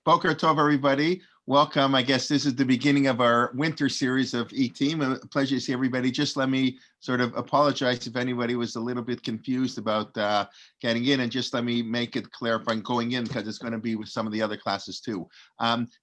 Boker Tov, everybody. Welcome. I guess this is the beginning of our winter series of E-Team. A pleasure to see everybody. Just let me sort of apologize if anybody was a little bit confused about getting in, and just let me make it clear if I'm going in, because it's going to be with some of the other classes too.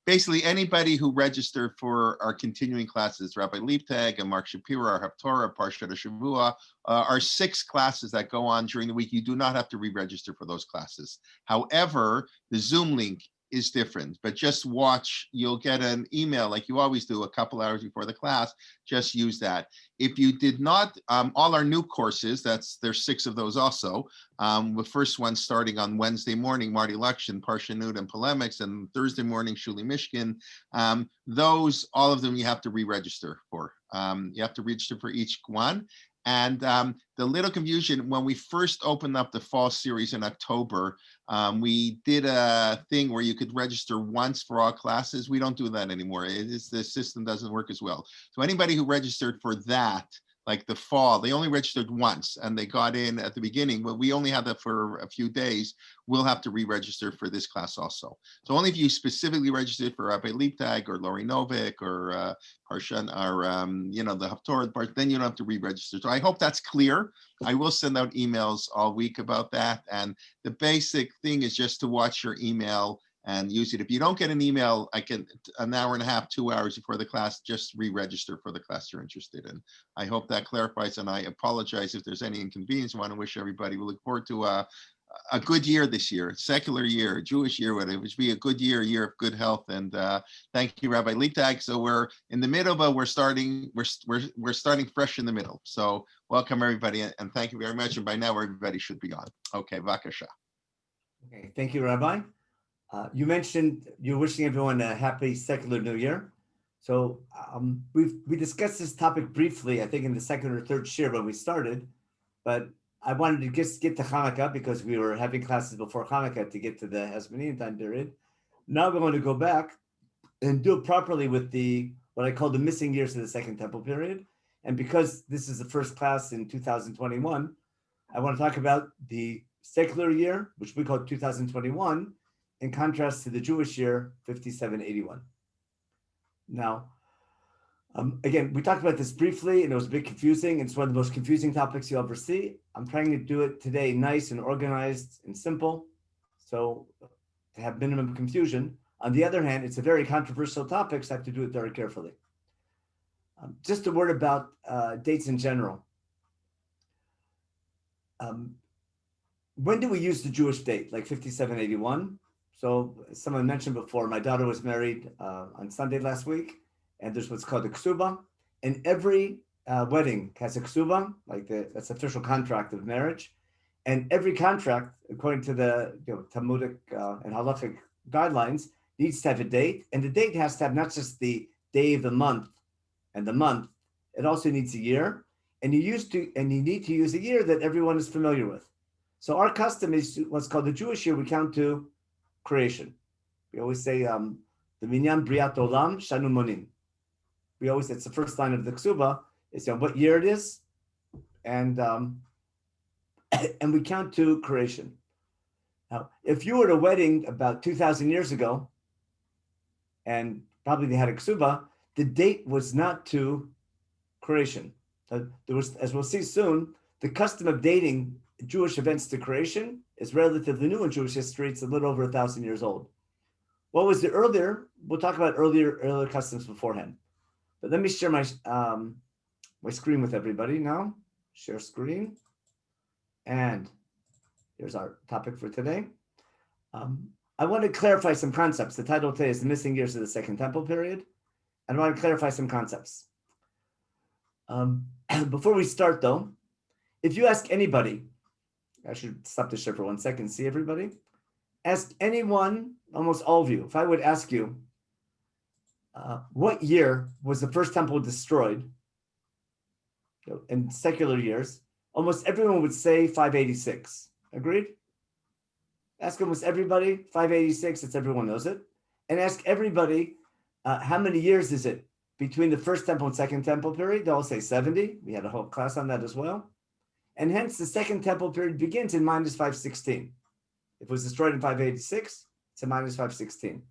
Basically, anybody who registered for our continuing classes, Rabbi Leibtag and Mark Shapiro, our Haftorah, Parshat Shavua, our 6 classes that go on during the week, you do not have to re-register for those classes. However, the Zoom link is different, but just watch, you'll get an email like you always do a couple hours before the class. Just use that. If you did not, all our new courses, there's 6 of those also. The first one starting on Wednesday morning, Marty Lukshin, Parshanut and Polemics, and Thursday morning, Shuli Mishkin. Those, all of them you have to re-register for. You have to register for each one. And the little confusion, when we first opened up the fall series in October, we did a thing where you could register once for all classes. We don't do that anymore. The system doesn't work as well. So anybody who registered for that, like the fall, they only registered once and they got in at the beginning, but we only had that for a few days. We'll have to re-register for this class also. So only if you specifically registered for Rabbi Leibtag or Lori Novick or Parshan or the Haftorah part, then you don't have to re-register. So I hope that's clear. I will send out emails all week about that. And the basic thing is just to watch your email and use it. If you don't get an email, I can, an hour and a half, 2 hours before the class, just re-register for the class you're interested in. I hope that clarifies, and I apologize if there's any inconvenience. I want to wish everybody, we look forward to a good year this year, secular year, Jewish year, whatever. It should be a good year of good health. And thank you, Rabbi Leibtag. So we're in the middle, but we're starting fresh in the middle. So welcome everybody, and thank you very much. And by now everybody should be on. Okay, Vakasha. Okay, thank you, Rabbi. You mentioned you're wishing everyone a happy secular New Year. So we discussed this topic briefly, I think in the second or third shir when we started, but I wanted to just get to Hanukkah because we were having classes before Hanukkah to get to the Hasmonean time period. Now we're going to go back and do it properly with what I call the missing years of the Second Temple period. And because this is the first class in 2021, I want to talk about the secular year, which we call 2021, in contrast to the Jewish year, 5781. Now, again, we talked about this briefly, and it was a bit confusing. It's one of the most confusing topics you'll ever see. I'm trying to do it today nice and organized and simple, so to have minimum confusion. On the other hand, it's a very controversial topic, so I have to do it very carefully. Just a word about dates in general. When do we use the Jewish date, like 5781? So as someone mentioned before, my daughter was married on Sunday last week, and there's what's called a ksuba. And every wedding has a ksuba, like that's official contract of marriage. And every contract, according to the Talmudic and halachic guidelines, needs to have a date. And the date has to have not just the day of the month and the month, it also needs a year. And you need to use a year that everyone is familiar with. So our custom is what's called the Jewish year. We count to creation. We always say the minyan briat olam shanu monim. It's the first line of the ksuba is what year it is, and we count to creation. Now, if you were at a wedding about 2,000 years ago, and probably they had a ksuba, the date was not to creation. There was, as we'll see soon, the custom of dating Jewish events to creation is relatively new in Jewish history. It's a little over 1,000 years old. What was the earlier? We'll talk about earlier customs beforehand. But let me share my screen with everybody now. Share screen. And here's our topic for today. I want to clarify some concepts. The title today is The Missing Years of the Second Temple Period. And I want to clarify some concepts. Before we start though, if you ask anybody, I should stop the share for 1 second, see everybody? Ask anyone, almost all of you, if I would ask you, what year was the first temple destroyed in secular years? Almost everyone would say 586. Agreed? Ask almost everybody, 586, it's everyone knows it. And ask everybody, how many years is it between the first temple and second temple period? They'll all say 70. We had a whole class on that as well. And hence the second temple period begins in minus 516. If it was destroyed in 586, it's a minus 516.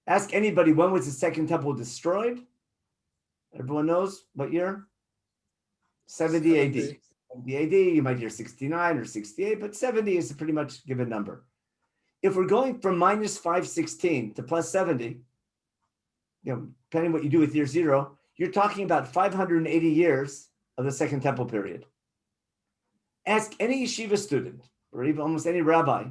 Ask anybody, when was the second temple destroyed? Everyone knows what year? 70 AD. 70 AD, you might hear 69 or 68, but 70 is a pretty much given number. If we're going from minus 516 to plus 70, depending on what you do with year zero, you're talking about 580 years of the Second Temple period. Ask any yeshiva student, or even almost any rabbi,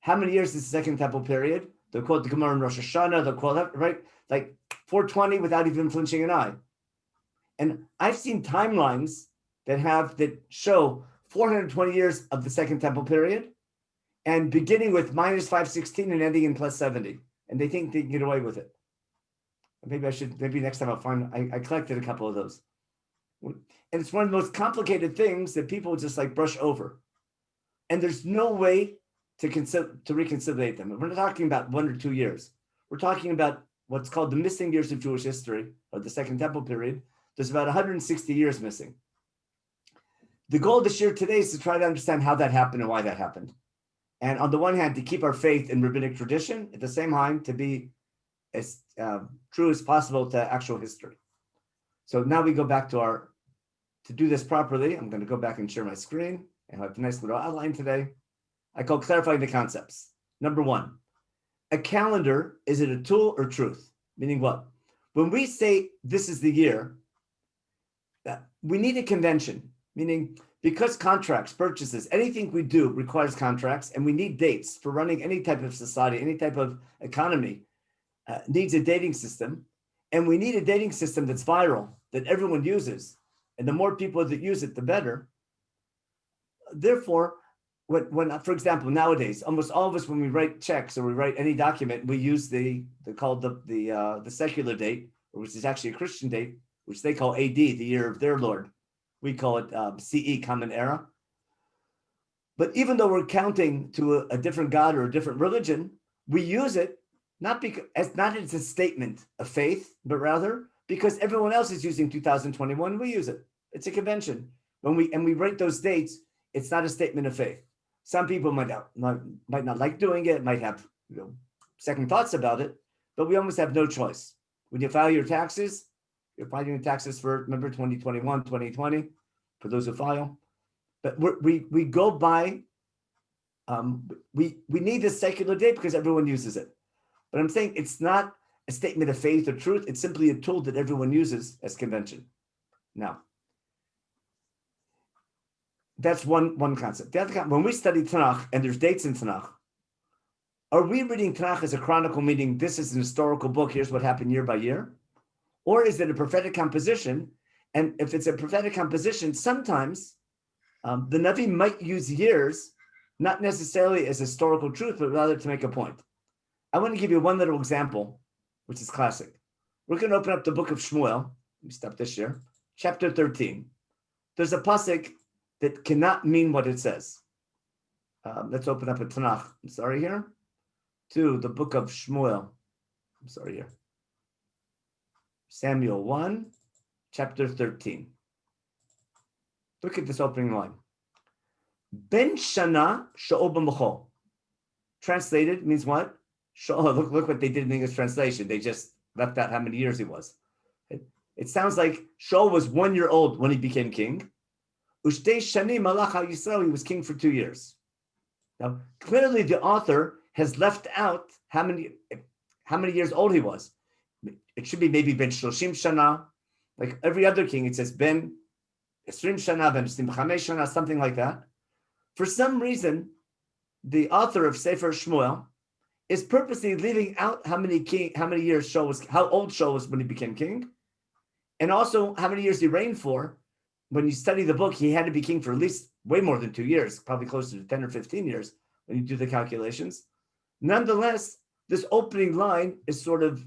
how many years is the Second Temple period? They'll quote the Gemara in Rosh Hashanah, they'll quote that, right? Like 420 without even flinching an eye. And I've seen timelines that show 420 years of the Second Temple period, and beginning with minus 516 and ending in plus 70. And they think they can get away with it. Maybe next time I'll find, I collected a couple of those. And it's one of the most complicated things that people just like brush over. And there's no way to reconciliate them. We're not talking about 1 or 2 years. We're talking about what's called the missing years of Jewish history, or the Second Temple period. There's about 160 years missing. The goal this year today is to try to understand how that happened and why that happened. And on the one hand, to keep our faith in rabbinic tradition, at the same time, to be as true as possible to actual history. So now we go back to do this properly, I'm going to go back and share my screen and have a nice little outline today. I call clarifying the concepts. Number one, a calendar, is it a tool or truth? Meaning what? When we say this is the year, we need a convention, meaning because contracts, purchases, anything we do requires contracts, and we need dates for running any type of society, any type of economy, needs a dating system, and we need a dating system that's viral, that everyone uses, and the more people that use it, the better. Therefore, when for example, nowadays, almost all of us, when we write checks or we write any document, we use the secular date, which is actually a Christian date, which they call AD, the year of their Lord. We call it CE, Common Era. But even though we're counting to a different God or a different religion, we use it not as a statement of faith, but rather because everyone else is using 2021, we use it. It's a convention. When we write those dates, it's not a statement of faith. Some people might not like doing it, might have second thoughts about it, but we almost have no choice. When you file your taxes, you're filing your taxes for, remember, 2021, 2020, for those who file. But we go by, we need this secular date because everyone uses it. But I'm saying it's not a statement of faith or truth. It's simply a tool that everyone uses as convention. Now, that's one concept. The other, when we study Tanakh and there's dates in Tanakh, are we reading Tanakh as a chronicle, meaning this is an historical book, here's what happened year by year? Or is it a prophetic composition? And if it's a prophetic composition, sometimes the Navi might use years, not necessarily as historical truth, but rather to make a point. I want to give you one little example, which is classic. We're going to open up the book of Shmuel. Let me stop this here. Chapter 13. There's a pasuk that cannot mean what it says. Let's open up a Tanakh. I'm sorry here. To the book of Shmuel. I'm sorry here. Samuel 1, chapter 13. Look at this opening line. Ben Shana Sha'ol B'Mocho. Translated means what? Look what they did in the English translation. They just left out how many years he was. It sounds like Shaul was 1 year old when he became king. Ushtei Shani Malach Yisrael, he was king for 2 years. Now, clearly the author has left out how many years old he was. It should be maybe Ben Shloshim Shana, like every other king. It says Ben Esrim Shana, Ben Esrim Chamesh Shana, something like that. For some reason, the author of Sefer Shmuel is purposely leaving out how many years Shaul was, how old Shaul was when he became king, and also how many years he reigned for. When you study the book, he had to be king for at least way more than 2 years, probably closer to 10 or 15 years when you do the calculations. Nonetheless, this opening line is sort of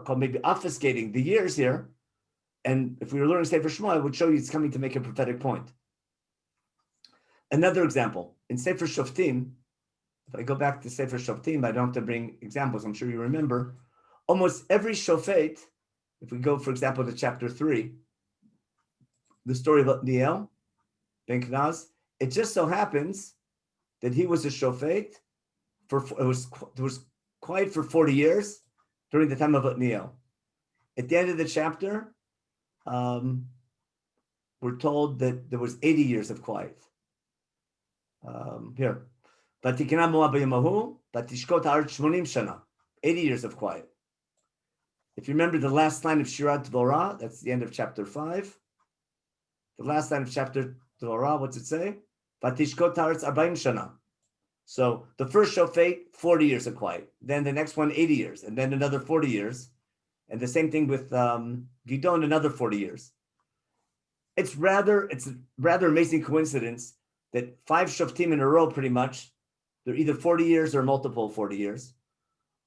called maybe obfuscating the years here. And if we were learning Sefer Shmuel, I would show you it's coming to make a prophetic point. Another example, in Sefer Shoftim, if I go back to Sefer Shoftim, I don't have to bring examples, I'm sure you remember, almost every Shofet, if we go, for example, to chapter 3, the story of Otniel, Ben Kenaz, it just so happens that he was a Shofet, it was quiet for 40 years, during the time of Otniel. At the end of the chapter, we're told that there was 80 years of quiet. Here. 80 years of quiet. If you remember the last line of Shirat Dvorah, that's the end of chapter 5. The last line of chapter Dvorah, what's it say? Vatishkot haaretz 40 shana. So the first shofet, 40 years of quiet. Then the next one, 80 years. And then another 40 years. And the same thing with Gidon, another 40 years. It's a rather amazing coincidence that 5 shoftim in a row, pretty much, they're either 40 years or multiple 40 years.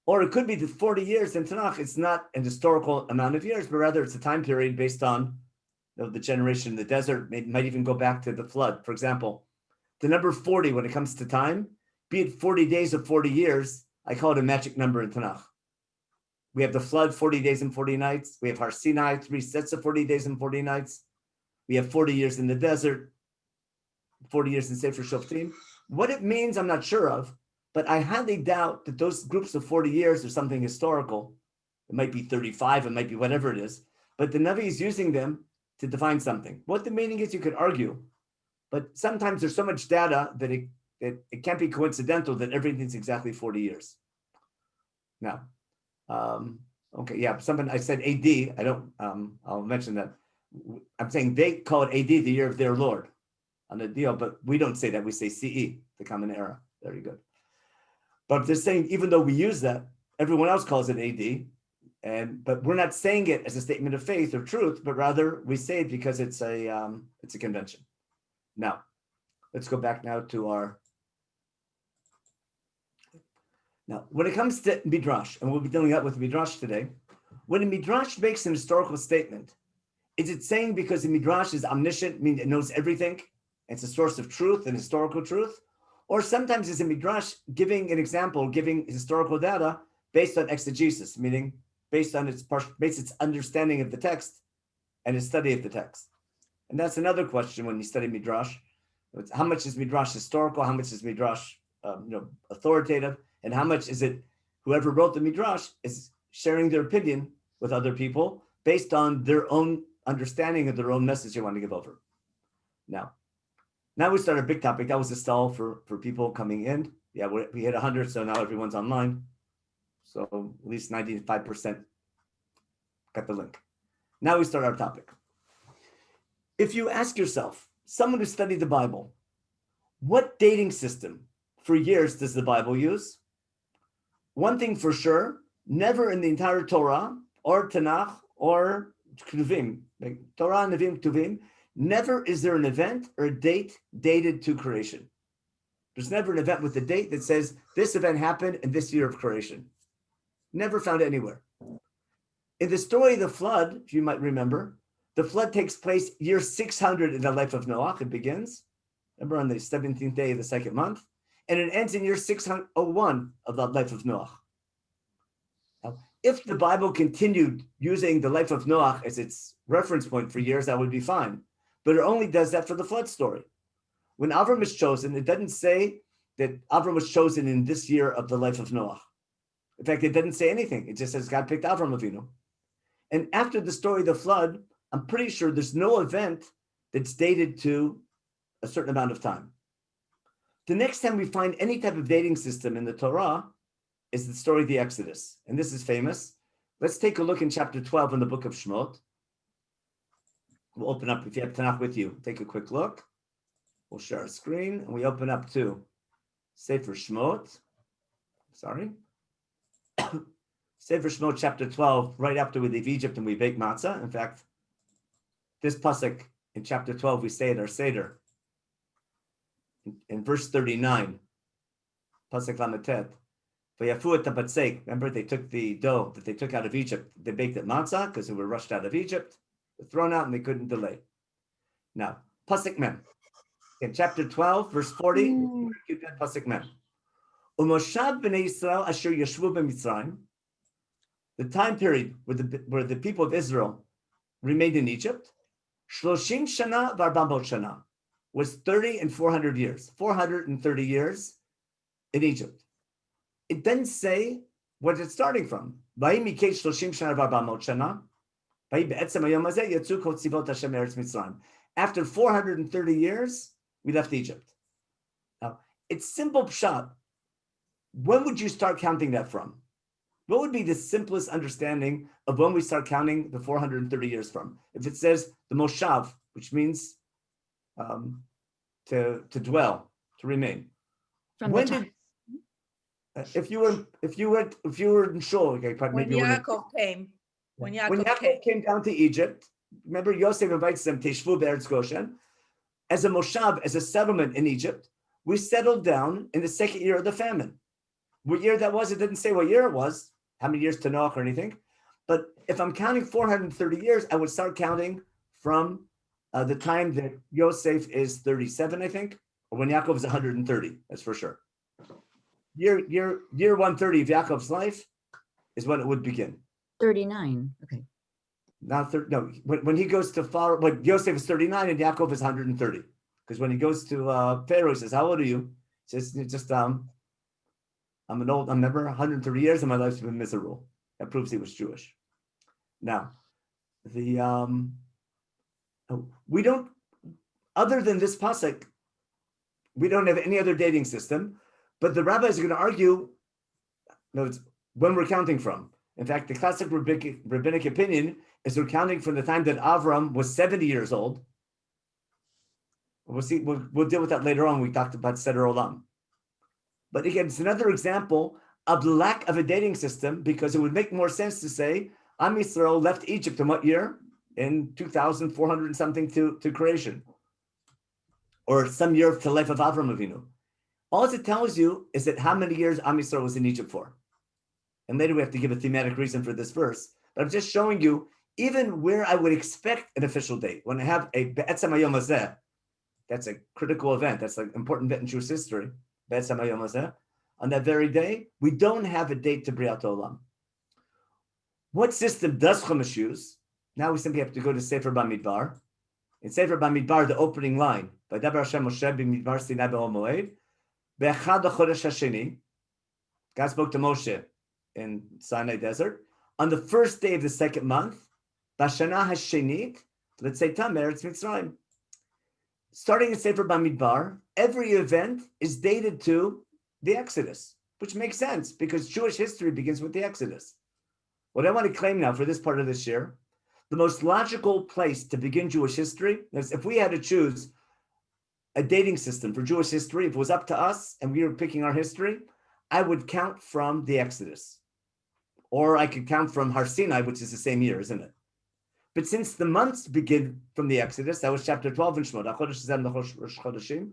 Or it could be that 40 years in Tanakh, it's not an historical amount of years, but rather it's a time period based on the generation in the desert. It might even go back to the flood. For example, the number 40, when it comes to time, be it 40 days or 40 years, I call it a magic number in Tanakh. We have the flood, 40 days and 40 nights. We have Har Sinai, 3 sets of 40 days and 40 nights. We have 40 years in the desert, 40 years in Sefer Shoftim. What it means, I'm not sure of, but I highly doubt that those groups of 40 years are something historical. It might be 35, it might be whatever it is, but the Navi is using them to define something. What the meaning is, you could argue, but sometimes there's so much data that it can't be coincidental that everything's exactly 40 years. Now, okay, yeah, I said AD, I'll mention that. I'm saying they call it AD, the year of their Lord, on the deal, but we don't say that, we say CE, the common era. Very good. But they're saying, even though we use that, everyone else calls it AD, but we're not saying it as a statement of faith or truth, but rather we say it because it's a convention. Now, let's go back now to Now, when it comes to Midrash, and we'll be dealing with Midrash today, when a Midrash makes an historical statement, is it saying because the Midrash is omniscient, meaning it knows everything, it's a source of truth and historical truth? Or sometimes it's a Midrash giving an example, giving historical data based on exegesis, meaning based on its understanding of the text and its study of the text. And that's another question when you study Midrash. It's how much is Midrash historical? How much is Midrash authoritative? And how much is it whoever wrote the Midrash is sharing their opinion with other people based on their own understanding of their own message they want to give over. Now we start a big topic. That was a stall for people coming in. Yeah, we hit 100, so now everyone's online. So at least 95% got the link. Now we start our topic. If you ask yourself, someone who studied the Bible, what dating system for years does the Bible use? One thing for sure, never in the entire Torah or Tanakh or Ketuvim, like Torah, Nevi'im, Ketuvim, never is there an event or a date dated to creation. There's never an event with a date that says this event happened in this year of creation. Never found it anywhere. In the story of the flood, if you might remember, the flood takes place year 600 in the life of Noah. It begins, remember, on the 17th day of the second month, and it ends in year 601 of the life of Noah. Now, if the Bible continued using the life of Noah as its reference point for years, that would be fine. But it only does that for the flood story. When Avram is chosen, it doesn't say that Avram was chosen in this year of the life of Noah. In fact, it doesn't say anything. It just says God picked Avram Avinu. And after the story of the flood, I'm pretty sure there's no event that's dated to a certain amount of time. The next time we find any type of dating system in the Torah is the story of the Exodus. And this is famous. Let's take a look in chapter 12 in the book of Shemot. We'll open up, if you have Tanakh with you, take a quick look. We'll share our screen, and we open up to Sefer Shemot. Sorry. Sefer Shemot, chapter 12, right after we leave Egypt and we bake matzah. In fact, this pasuk in chapter 12, we say at our Seder. In verse 39, pasuk lametet. Remember, they took the dough that they took out of Egypt. They baked it matzah because they were rushed out of Egypt. They're thrown out and they couldn't delay. Now, pasuk mem. In chapter 12, verse 40, pasuk mem. Umoshav b'nei Yisrael asher yeshvu b'Mitzrayim. The time period where the people of Israel remained in Egypt, 30 shana v'arba'amot shana, was 30 and 400 years, 430 years in Egypt. It doesn't say What's it starting from? After 430 years, we left Egypt. Now, it's simple pshat. When would you start counting that from? What would be the simplest understanding of when we start counting the 430 years from? If it says the moshav, which means to dwell, to remain. From When the time did if you were in shul, okay, when maybe Yaakov came, when Yaakov came down to Egypt, remember Yosef invites them Teshvu be'eretz Goshen as a moshav, as a settlement in Egypt. We settled down in the second year of the famine. What year that was? It didn't say what year it was, how many years to Noach or anything. But if I'm counting 430 years, I would start counting from the time that Yosef is 37, I think, or when Yaakov is 130. That's for sure. Year 130 of Yaakov's life is when it would begin. 39. Okay. Not 30. No, when he goes to Pharaoh, when Yosef is 39 and Yaakov is 130. Because when he goes to Pharaoh, he says, "How old are you?" He says, "Just I'm never 130 years and my life's been miserable." That proves he was Jewish. Now, we don't, other than this pasuk, we don't have any other dating system. But the rabbis are going to argue when we're counting from. In fact, the classic rabbinic opinion is we're counting from the time that Avram was 70 years old. We'll see. We'll deal with that later on. We talked about Seder Olam. But again, it's another example of the lack of a dating system, because it would make more sense to say Am Yisrael left Egypt in what year? In 2,400 and something to creation, or some year to life of Avram Avinu. All it tells you is that how many years Am Yisrael was in Egypt for. And later we have to give a thematic reason for this verse. But I'm just showing you, even where I would expect an official date, when I have a Be'etzem Hayom Hazeh, that's a critical event, that's an important event in Jewish history, Be'etzem Hayom Hazeh, on that very day, we don't have a date to Briat Olam. What system does Chumash use? Now we simply have to go to Sefer Bamidbar. In Sefer Bamidbar, the opening line, Vaydaber Hashem Moshe b'Midbar Sinai b'Ol Moed, Be'echad HaChodesh HaSheni, God spoke to Moshe in Sinai Desert, on the first day of the second month, Bashana HaShenit, let's say Tam Eretz Mitzrayim. Starting in Sefer Bamidbar, every event is dated to the Exodus, which makes sense because Jewish history begins with the Exodus. What I want to claim now for this part of this year, the most logical place to begin Jewish history is if we had to choose a dating system for Jewish history, if it was up to us and we were picking our history, I would count from the Exodus. Or I could count from Har Sinai, which is the same year, isn't it? But since the months begin from the Exodus, that was chapter 12 in Shemot,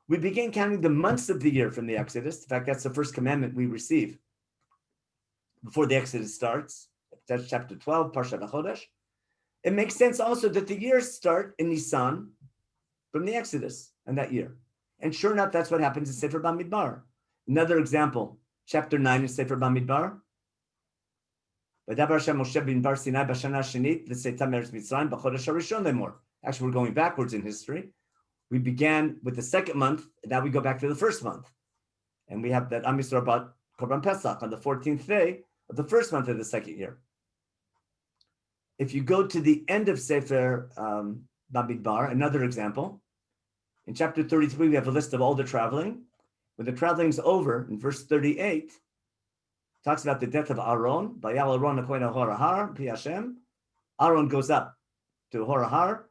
we began counting the months of the year from the Exodus. In fact, that's the first commandment we receive before the Exodus starts. That's chapter 12, Parshat HaChodesh. It makes sense also that the years start in Nisan from the Exodus and that year. And sure enough, that's what happens in Sefer Bamidbar. Another example, chapter 9 in Sefer Bamidbar. Actually, we're going backwards in history. We began with the second month, and now we go back to the first month. And we have that Am Yisrael brought Korban Pesach on the 14th day of the first month of the second year. If you go to the end of Sefer Bamidbar, another example, in chapter 33, we have a list of all the traveling. When the traveling is over, in verse 38, talks about the death of Aaron. Bayal Aaron Akoina Horahar, Pi Hashem. Aaron goes up to Horahar,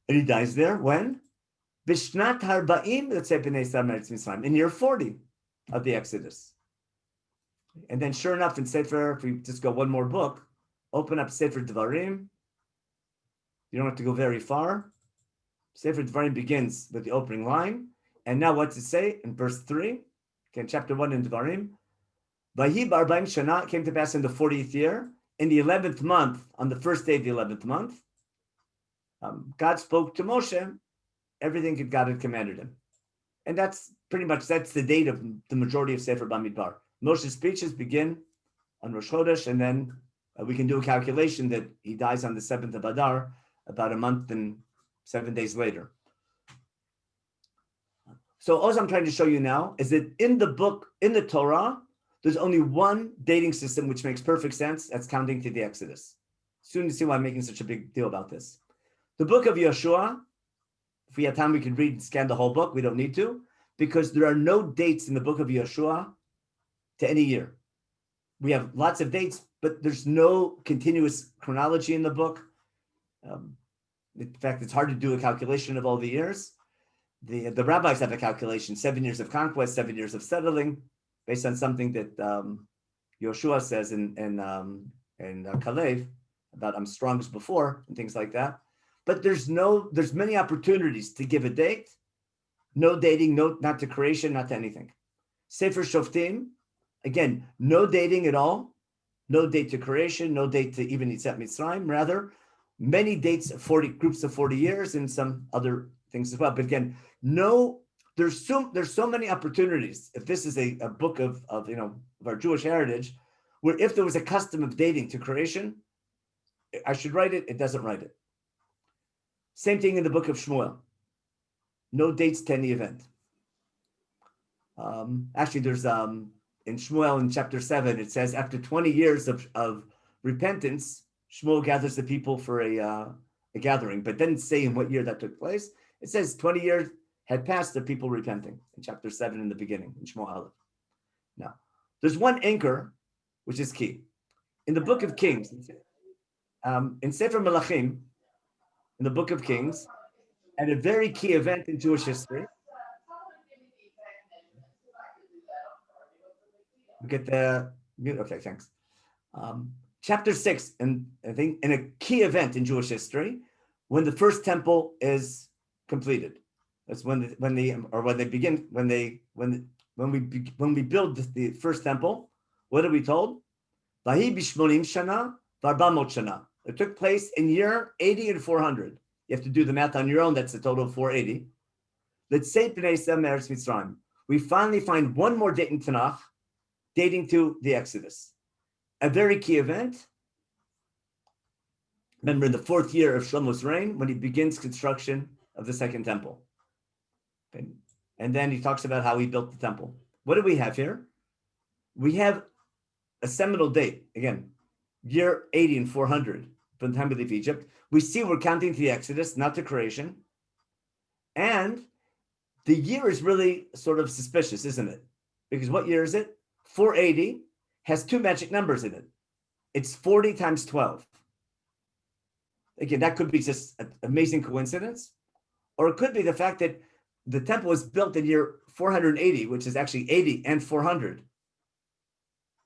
and he dies there. When? Bishnat Harba'im, let's say B'nai Yisrael Meretz Mitzrayim, in year 40 of the Exodus. And then sure enough, in Sefer, if we just go one more book, open up Sefer Dvarim. You don't have to go very far. Sefer Dvarim begins with the opening line. And now what's it say in verse 3? Okay, chapter 1 in Dvarim. Vahi B'arba'im Shana, came to pass in the 40th year, in the 11th month, on the first day of the 11th month, God spoke to Moshe, everything that God had commanded him. And that's pretty much, that's the date of the majority of Sefer Bamidbar. Moshe's speeches begin on Rosh Chodesh, and then we can do a calculation that he dies on the 7th of Adar, about a month and 7 days later. So all I'm trying to show you now is that in the book, in the Torah, there's only one dating system which makes perfect sense. That's counting to the Exodus. Soon you see why I'm making such a big deal about this. The book of Yeshua, if we have time, we can read and scan the whole book. We don't need to, because there are no dates in the book of Yeshua to any year. We have lots of dates, but there's no continuous chronology in the book. In fact, it's hard to do a calculation of all the years. The rabbis have a calculation: 7 years of conquest, 7 years of settling, based on something that Yoshua says in Kalev about I'm strongest before and things like that. But there's many opportunities to give a date. No dating, not to creation, not to anything. Sefer Shoftim, again, no dating at all. No date to creation, no date to even Yitzhak Mitzrayim. Rather, many dates, 40 groups of 40 years, and some other things as well. But again, there's so many opportunities. If this is a book of our Jewish heritage, where if there was a custom of dating to creation, I should write it. It doesn't write it. Same thing in the book of Shmuel. No dates to any event. Actually, there's in Shmuel in chapter 7, it says after 20 years of repentance, Shmuel gathers the people for a gathering, but didn't say in what year that took place. It says 20 years had passed of people repenting in chapter 7 in the beginning, in Shmuel Aleph. Now, there's one anchor, which is key. In the book of Kings, in Sefer Melachim, in the book of Kings, at a very key event in Jewish history, get the mute. Okay, thanks. Chapter 6, and I think in a key event in Jewish history, when the first temple is completed. That's when we build the first temple. What are we told? Vahi b'shmonim shana v'arbamot shana. It took place in year 80 and 400. You have to do the math on your own. That's a total of 480. Let's say B'nai Yisrael Meretz Mitzrayim. We finally find one more date in Tanakh dating to the Exodus. A very key event. Remember, in the 4th year of Shlomo's reign, when he begins construction of the second temple. Okay. And then he talks about how he built the temple. What do we have here? We have a seminal date, again, year 80 and 400 from the time we leave Egypt. We see we're counting to the Exodus, not to creation. And the year is really sort of suspicious, isn't it? Because what year is it? 480 has 2 magic numbers in it. It's 40 times 12. Again, that could be just an amazing coincidence, or it could be the fact that the temple was built in year 480, which is actually 80 and 400,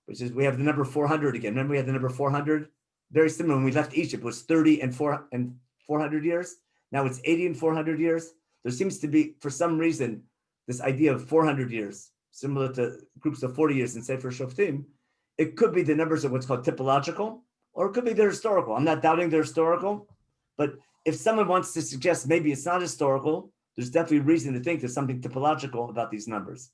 which is, we have the number 400 again. Remember, we had the number 400? Very similar. When we left Egypt, it was 30 and 400 years. Now it's 80 and 400 years. There seems to be, for some reason, this idea of 400 years, similar to groups of 40 years in Sefer Shoftim. It could be the numbers of what's called typological, or it could be they're historical. I'm not doubting they're historical, but if someone wants to suggest maybe it's not historical, there's definitely reason to think there's something typological about these numbers.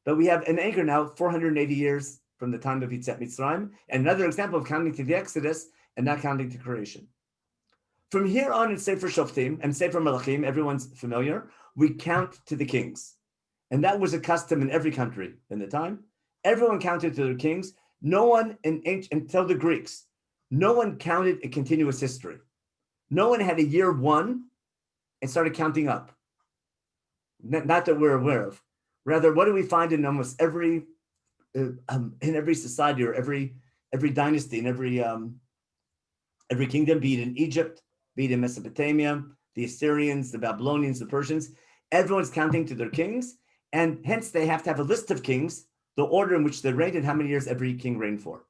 But we have an anchor now, 480 years from the time of Yitzhak Mitzrayim, and another example of counting to the Exodus and not counting to creation. From here on in Sefer Shoftim and Sefer Melachim, everyone's familiar, we count to the kings. And that was a custom in every country in the time. Everyone counted to their kings. No one, until the Greeks, no one counted a continuous history. No one had a year 1 and started counting up. Not that we're aware of. Rather, what do we find in almost every society or every dynasty, in every kingdom, be it in Egypt, be it in Mesopotamia, the Assyrians, the Babylonians, the Persians, everyone's counting to their kings, and hence they have to have a list of kings, the order in which they reigned and how many years every king reigned for.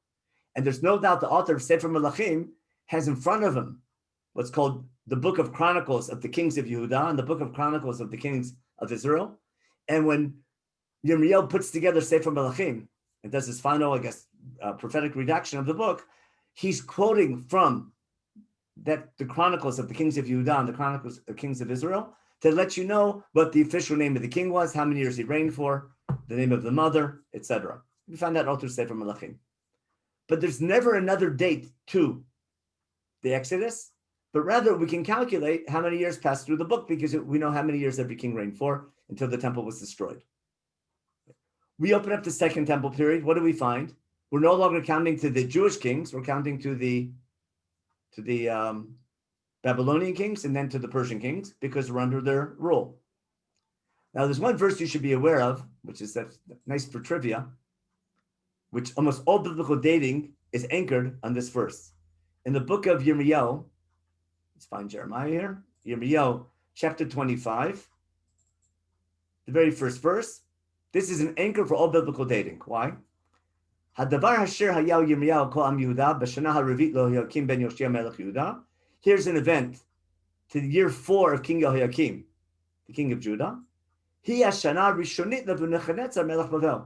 And there's no doubt the author of Sefer Melachim has in front of him what's called the Book of Chronicles of the Kings of Yehuda and the Book of Chronicles of the Kings of Israel. And when Yirmiyahu puts together Sefer Melachim and does his final, prophetic redaction of the book, he's quoting from the Chronicles of the Kings of Yehuda and the Chronicles of the Kings of Israel to let you know what the official name of the king was, how many years he reigned for, the name of the mother, etc. We find that all through Sefer Melachim. But there's never another date to the Exodus, but rather we can calculate how many years passed through the book because we know how many years every king reigned for until the temple was destroyed. We open up the Second Temple period. What do we find? We're no longer counting to the Jewish kings. We're counting to the Babylonian kings and then to the Persian kings because we're under their rule. Now, there's one verse you should be aware of, which is that's nice for trivia, which almost all biblical dating is anchored on this verse. In the book of Yirmiyahu, let's find Jeremiah here, Yirmiyahu, chapter 25, the very first verse. This is an anchor for all biblical dating. Why? Hadavar hasher hayahu Yirmiyahu kol am Yehuda b'shana harevit lo Yehoyakim ben Yoshia melech Yehuda. Here's an event to the year 4 of King Yehoyakim, the king of Judah. Hi hashana rishonit leVnebuchadnezzar melech Bavel.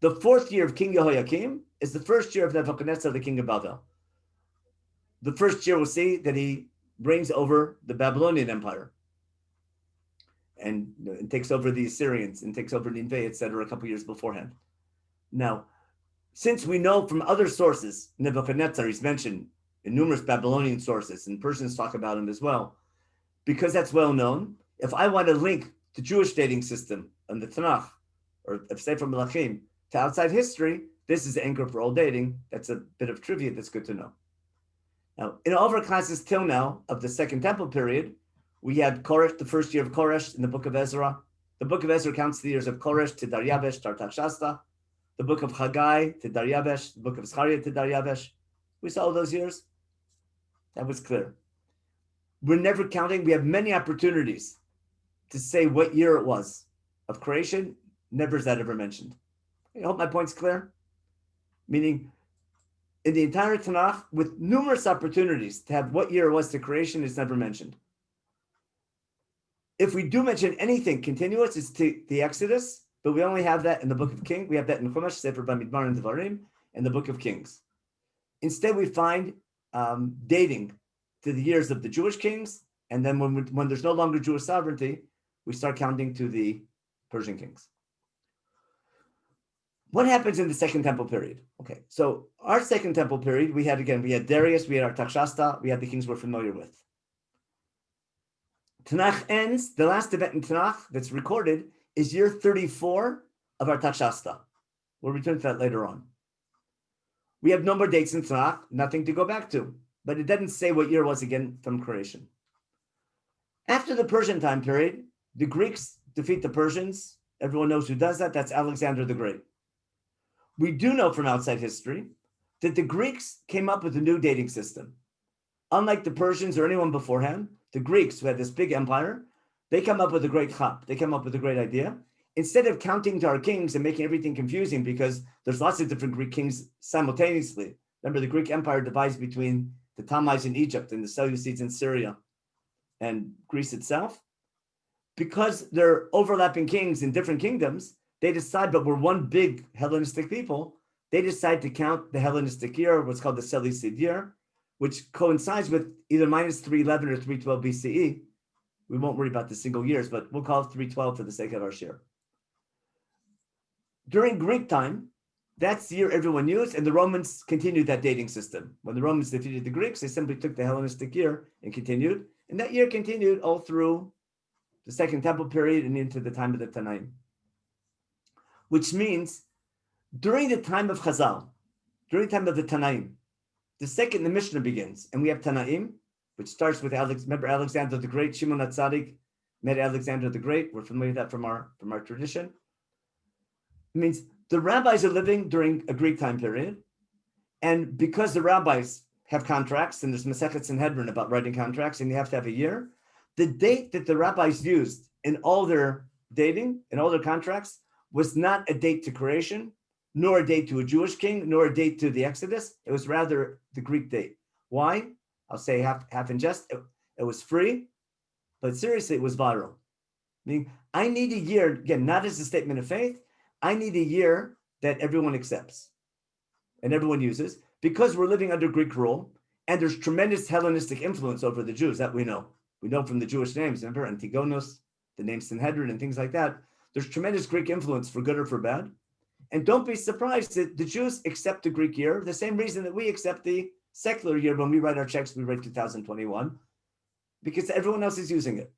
The 4th year of King Yehoyakim is the 1st year of Nebuchadnezzar, the king of Bavel. The 1st year we'll see that he reigns over the Babylonian Empire and takes over the Assyrians and takes over Nineveh, etc., a couple years beforehand. Now, since we know from other sources, Nebuchadnezzar is mentioned in numerous Babylonian sources, and Persians talk about him as well, because that's well known, if I want to link the Jewish dating system and the Tanakh, or of Sefer Melachim, to outside history, this is the anchor for all dating. That's a bit of trivia that's good to know. Now, in all of our classes till now of the Second Temple period, we had Koresh, the 1st year of Koresh in the book of Ezra. The book of Ezra counts the years of Koresh to Daryavesh, Tartashasta. The book of Haggai to Daryavesh, the book of Zechariah to Daryavesh. We saw all those years. That was clear. We're never counting. We have many opportunities to say what year it was of creation. Never is that ever mentioned. I hope my point's clear. Meaning, in the entire Tanakh, with numerous opportunities to have what year it was to creation, is never mentioned. If we do mention anything continuous, it's to the Exodus, but we only have that in the book of Kings. We have that in Chumash, Sefer Bamidbar, and Devarim, and the book of Kings. Instead, we find dating to the years of the Jewish kings, and then when there's no longer Jewish sovereignty, we start counting to the Persian kings. What happens in the Second Temple period? Okay, so our Second Temple period, we had Darius, we had Artaxerxes, we had the kings we're familiar with. Tanakh ends, the last event in Tanakh that's recorded is year 34 of Artaxerxes. We'll return to that later on. We have no more dates in Tanakh, nothing to go back to, but it doesn't say what year it was again from creation. After the Persian time period, the Greeks defeat the Persians. Everyone knows who does that. That's Alexander the Great. We do know from outside history that the Greeks came up with a new dating system. Unlike the Persians or anyone beforehand, the Greeks, who had this big empire, they come up with a great chap. They come up with a great idea. Instead of counting to our kings and making everything confusing because there's lots of different Greek kings simultaneously. Remember, the Greek empire divides between the Ptolemies in Egypt and the Seleucids in Syria and Greece itself. Because they're overlapping kings in different kingdoms, they decide, but we're one big Hellenistic people, they decide to count the Hellenistic year, what's called the Seleucid year, which coincides with either minus 311 or 312 BCE. We won't worry about the single years, but we'll call it 312 for the sake of our share. During Greek time, that's the year everyone used, and the Romans continued that dating system. When the Romans defeated the Greeks, they simply took the Hellenistic year and continued, and that year continued all through the Second Temple period and into the time of the Tanaim. Which means during the time of Chazal, during the time of the Tanaim, the second the Mishnah begins, and we have Tanaim, which starts with remember Alexander the Great, Shimon HaTzadik met Alexander the Great. We're familiar with that from our tradition. It means the rabbis are living during a Greek time period, and because the rabbis have contracts, and there's Masechet Sanhedrin about writing contracts, and you have to have a year, the date that the rabbis used in all their dating, in all their contracts, was not a date to creation, nor a date to a Jewish king, nor a date to the Exodus. It was rather the Greek date. Why? I'll say half in jest. It was free, but seriously, it was viral. Meaning, I need a year, again, not as a statement of faith, I need a year that everyone accepts and everyone uses because we're living under Greek rule and there's tremendous Hellenistic influence over the Jews that we know. We know from the Jewish names, remember, Antigonus, the name Sanhedrin and things like that. There's tremendous Greek influence for good or for bad. And don't be surprised that the Jews accept the Greek year, the same reason that we accept the secular year. When we write our checks, we write 2021 because everyone else is using it.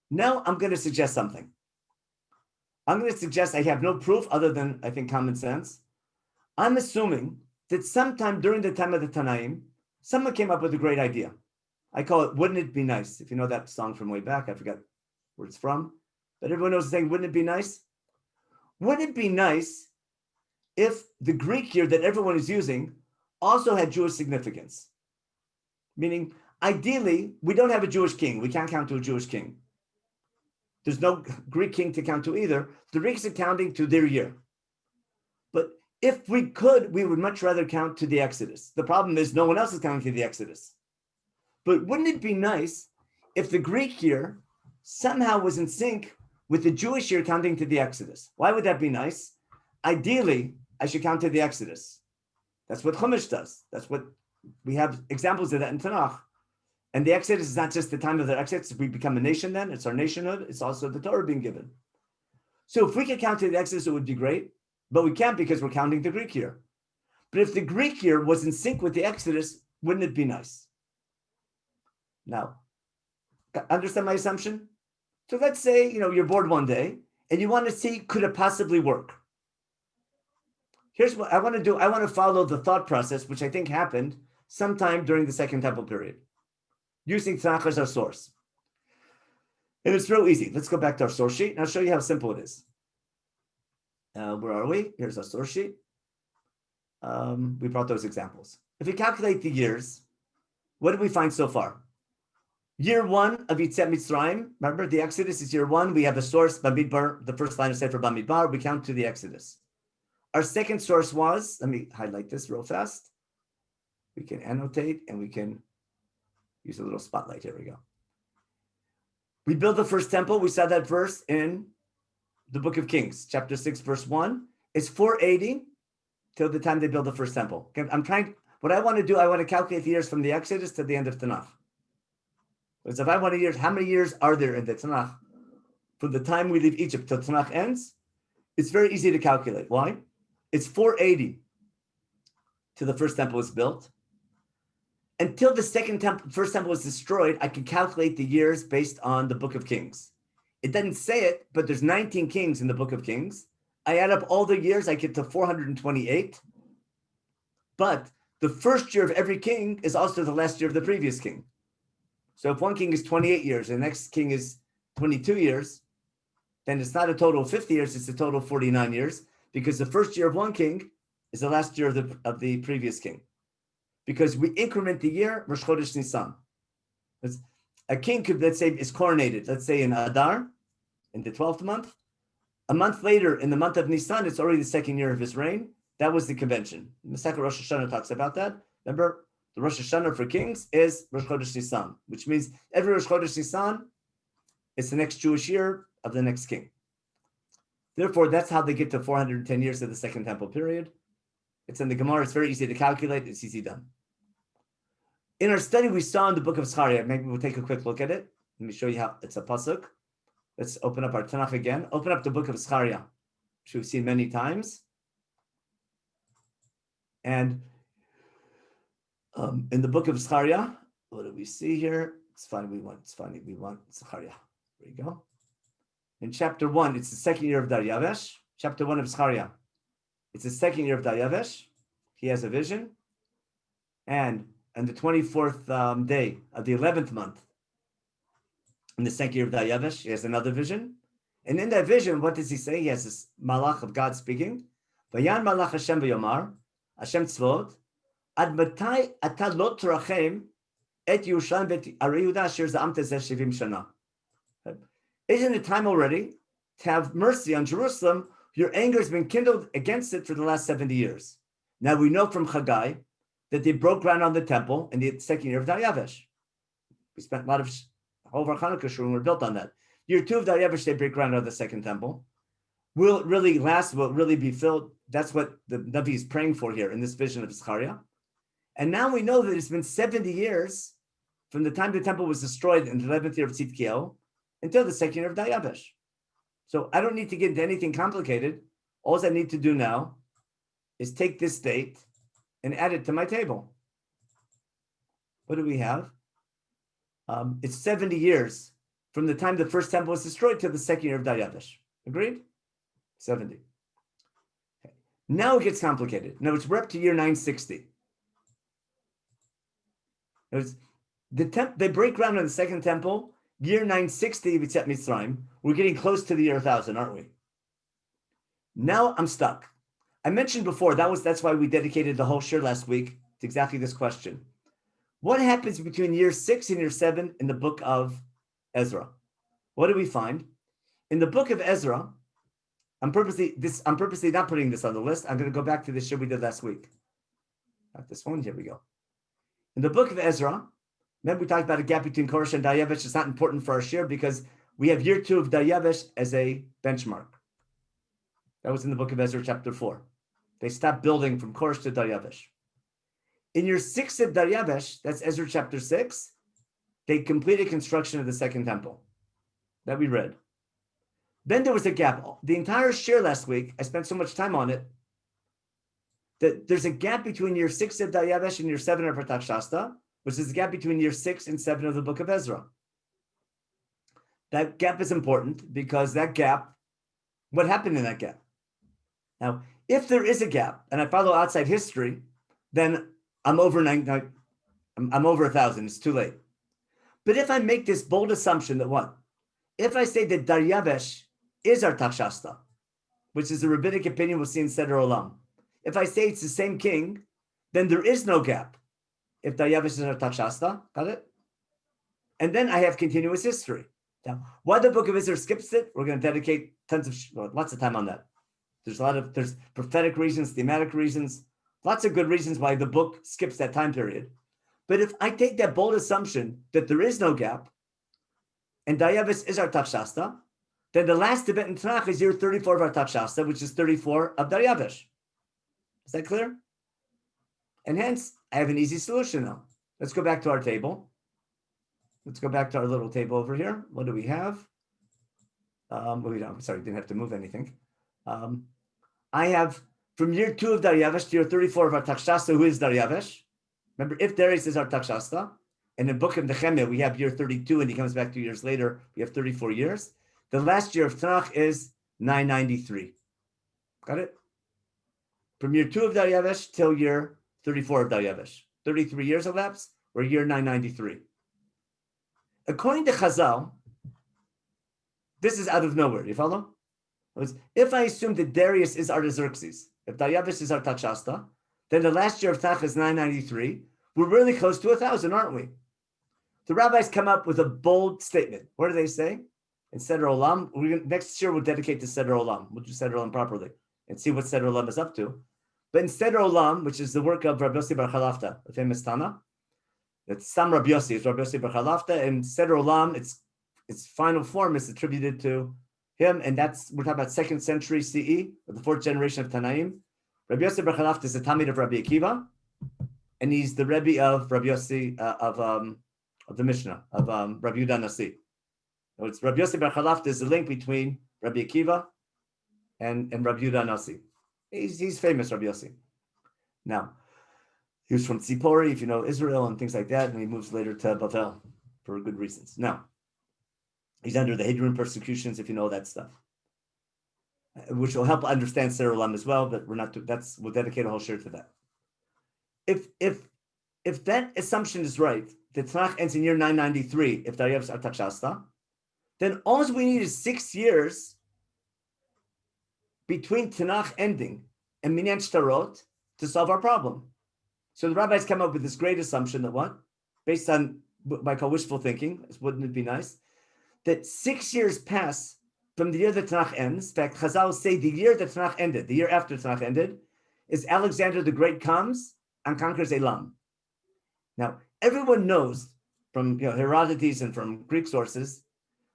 Now I'm going to suggest something. I'm going to suggest, I have no proof other than, I think, common sense. I'm assuming that sometime during the time of the Tanaim, someone came up with a great idea. I call it, wouldn't it be nice? If you know that song from way back, I forgot where it's from, but everyone knows the saying, wouldn't it be nice? Wouldn't it be nice if the Greek year that everyone is using also had Jewish significance? Meaning, ideally, we don't have a Jewish king. We can't count to a Jewish king. There's no Greek king to count to either. The Greeks are counting to their year. But if we could, we would much rather count to the Exodus. The problem is no one else is counting to the Exodus. But wouldn't it be nice if the Greek year somehow was in sync with the Jewish year counting to the Exodus? Why would that be nice? Ideally, I should count to the Exodus. That's what Chumash does. That's what we have examples of that in Tanakh. And the Exodus is not just the time of the Exodus. We become a nation then. It's our nationhood. It's also the Torah being given. So if we could count to the Exodus, it would be great. But we can't because we're counting the Greek year. But if the Greek year was in sync with the Exodus, wouldn't it be nice? Now, understand my assumption? So let's say, you're bored one day and you want to see, could it possibly work? Here's what I want to do. I want to follow the thought process, which I think happened sometime during the Second Temple period, using Tanakh as our source. And it's real easy. Let's go back to our source sheet and I'll show you how simple it is. Where are we? Here's our source sheet. We brought those examples. If we calculate the years, what did we find so far? Year 1 of Yetziat Mitzrayim, remember the Exodus is year 1. We have a source, Bamidbar, the first line of Sefer Bamidbar. We count to the Exodus. Our second source was, let me highlight this real fast. We can annotate and we can use a little spotlight. Here we go. We built the first temple. We saw that verse in the book of Kings, chapter 6, verse 1. It's 480 till the time they build the first temple. Okay, what I want to do, I want to calculate the years from the Exodus to the end of Tanakh. Because if I want years, how many years are there in the Tanakh? From the time we leave Egypt till Tanakh ends, it's very easy to calculate. Why? It's 480 till the first temple was built. Until the first temple was destroyed, I can calculate the years based on the book of Kings. It doesn't say it, but there's 19 kings in the book of Kings. I add up all the years, I get to 428. But the first year of every king is also the last year of the previous king. So if one king is 28 years, and the next king is 22 years, then it's not a total of 50 years, it's a total of 49 years, because the first year of one king is the last year of the previous king. Because we increment the year, Rosh Chodesh Nisan. A king could, let's say, is coronated, let's say in Adar, in the 12th month. A month later, in the month of Nisan, it's already the second year of his reign. That was the convention. Masechet Rosh Hashanah talks about that. Remember, the Rosh Hashanah for kings is Rosh Chodesh Nisan, which means every Rosh Chodesh Nisan is the next Jewish year of the next king. Therefore, that's how they get to 410 years of the Second Temple period. It's in the Gemara. It's very easy to calculate. It's easy done. In our study, we saw in the book of Zechariah. Maybe we'll take a quick look at it. Let me show you how it's a pasuk. Let's open up our Tanakh again. Open up the book of Zechariah, which we've seen many times. And in the book of Zechariah, what do we see here? It's funny. We want Zechariah. There you go. In chapter 1, it's the second year of Daryavesh. Chapter 1 of Zechariah. It's the second year of Daryavesh. He has a vision. And on the 24th day of the 11th month, in the second year of Daryavesh, he has another vision. And in that vision, what does he say? He has this malach of God speaking. Vayan malach Hashem v'yomar, Hashem tzvot, ad matai ata lo torachem et Yerushalayim v'et arei Yehuda asher za'amta zeh 70 shana. Isn't it time already to have mercy on Jerusalem? Your anger has been kindled against it for the last 70 years. Now we know from Haggai that they broke ground on the temple in the second year of Daryavesh. We spent a lot of all of our Hanukkah shurim were built on that. Year 2 of Daryavesh, they break ground on the second temple. Will it really last? Will it really be filled? That's what the Navi is praying for here in this vision of Zechariah. And now we know that it's been 70 years from the time the temple was destroyed in the 11th year of Tzidkiyahu until the second year of Daryavesh. So I don't need to get into anything complicated. All I need to do now is take this date and add it to my table. What do we have? It's 70 years from the time the first temple was destroyed to the second year of Daryavesh. Agreed? 70. Okay. Now it gets complicated. Now we're up to year 960. They break ground on the second temple, year 960, Yitzhak Mitzrayim. We're getting close to the year 1000, aren't we? Now I'm stuck. I mentioned before, that's why we dedicated the whole shir last week to exactly this question. What happens between year 6 and year 7 in the book of Ezra? What do we find? In the book of Ezra, I'm purposely not putting this on the list. I'm going to go back to the shir we did last week. Not this one, here we go. In the book of Ezra, remember we talked about a gap between Koresh and Daryavesh. It's not important for our shir because we have year 2 of Daryavesh as a benchmark. That was in the book of Ezra, chapter 4. They stopped building from Koresh to Daryavesh. In year 6 of Daryavesh, that's Ezra chapter 6, they completed construction of the second temple that we read. Then there was a gap. The entire shir last week, I spent so much time on it, that there's a gap between year 6 of Daryavesh and year 7 of Artaxerxes, which is the gap between year 6 and 7 of the book of Ezra. That gap is important because that gap, what happened in that gap? Now, if there is a gap and I follow outside history, then I'm over 1,000. It's too late. But if I make this bold assumption that what? If I say that Daryavesh is Artaxerxes, which is a rabbinic opinion we'll see in Seder Olam. If I say it's the same king, then there is no gap. If Daryavesh is Artaxerxes, got it? And then I have continuous history. Now, why the book of Ezra skips it, we're going to dedicate lots of time on that. There's prophetic reasons, thematic reasons, lots of good reasons why the book skips that time period. But if I take that bold assumption that there is no gap, and Daryavesh is Artaxerxes, then the last event in Tanakh is year 34 of Artaxerxes, which is 34 of Daryavesh. Is that clear? And hence, I have an easy solution now. Let's go back to our table. Let's go back to our little table over here. What do we have? Didn't have to move anything. I have from year 2 of Daryavesh to year 34 of Artaxerxes, who is Daryavesh. Remember, if Darius is Artaxerxes, and in the book of Nehemiah, we have year 32, and he comes back 2 years later, we have 34 years. The last year of Tanakh is 993. Got it? From year 2 of Daryavesh till year 34 of Daryavesh. 33 years elapsed, or year 993. According to Chazal, this is out of nowhere. You follow? If I assume that Darius is Artaxerxes, if Daryavesh is Artaxerxes, then the last year of Tanakh is 993. We're really close to 1,000, aren't we? The rabbis come up with a bold statement. What do they say? In Seder Olam, next year we'll dedicate to Seder Olam. We'll do Seder Olam properly and see what Seder Olam is up to. But in Seder Olam, which is the work of Rabbi Yossi Bar Chalafta, the famous Tana, it's Sam Rabbi Yossi, it's Rabbi Yossi Bar Chalafta, and Seder Olam, its final form is attributed to him, and we're talking about 2nd century CE, or the 4th generation of Tanaim. Rabbi Yossi Bar Chalafta is a Talmid of Rabbi Akiva, and he's the Rebbe of Rabbi Yossi of the Mishnah of Rabbi Yehuda Nasi. So it's Rabbi Yossi Bar Chalafta is the link between Rabbi Akiva and Rabbi Yehuda Nasi. He's famous, Rabbi Yossi. Now, he was from Tzipori, if you know Israel and things like that, and he moves later to Bavel for good reasons. Now, he's under the Hadrian persecutions, if you know that stuff, which will help understand Seder Olam as well. But we'll dedicate a whole shir to that. If that assumption is right, the Tanakh ends in year 993. If Daryavesh Artaxerxes, then all we need is 6 years between Tanakh ending and Minyan Shtarot to solve our problem. So the rabbis come up with this great assumption that what? Based on what I call wishful thinking, wouldn't it be nice? That 6 years pass from the year that Tanakh ends. In fact, Chazal say the year that Tanakh ended, the year after Tanakh ended, is Alexander the Great comes and conquers Elam. Now, everyone knows from Herodotus and from Greek sources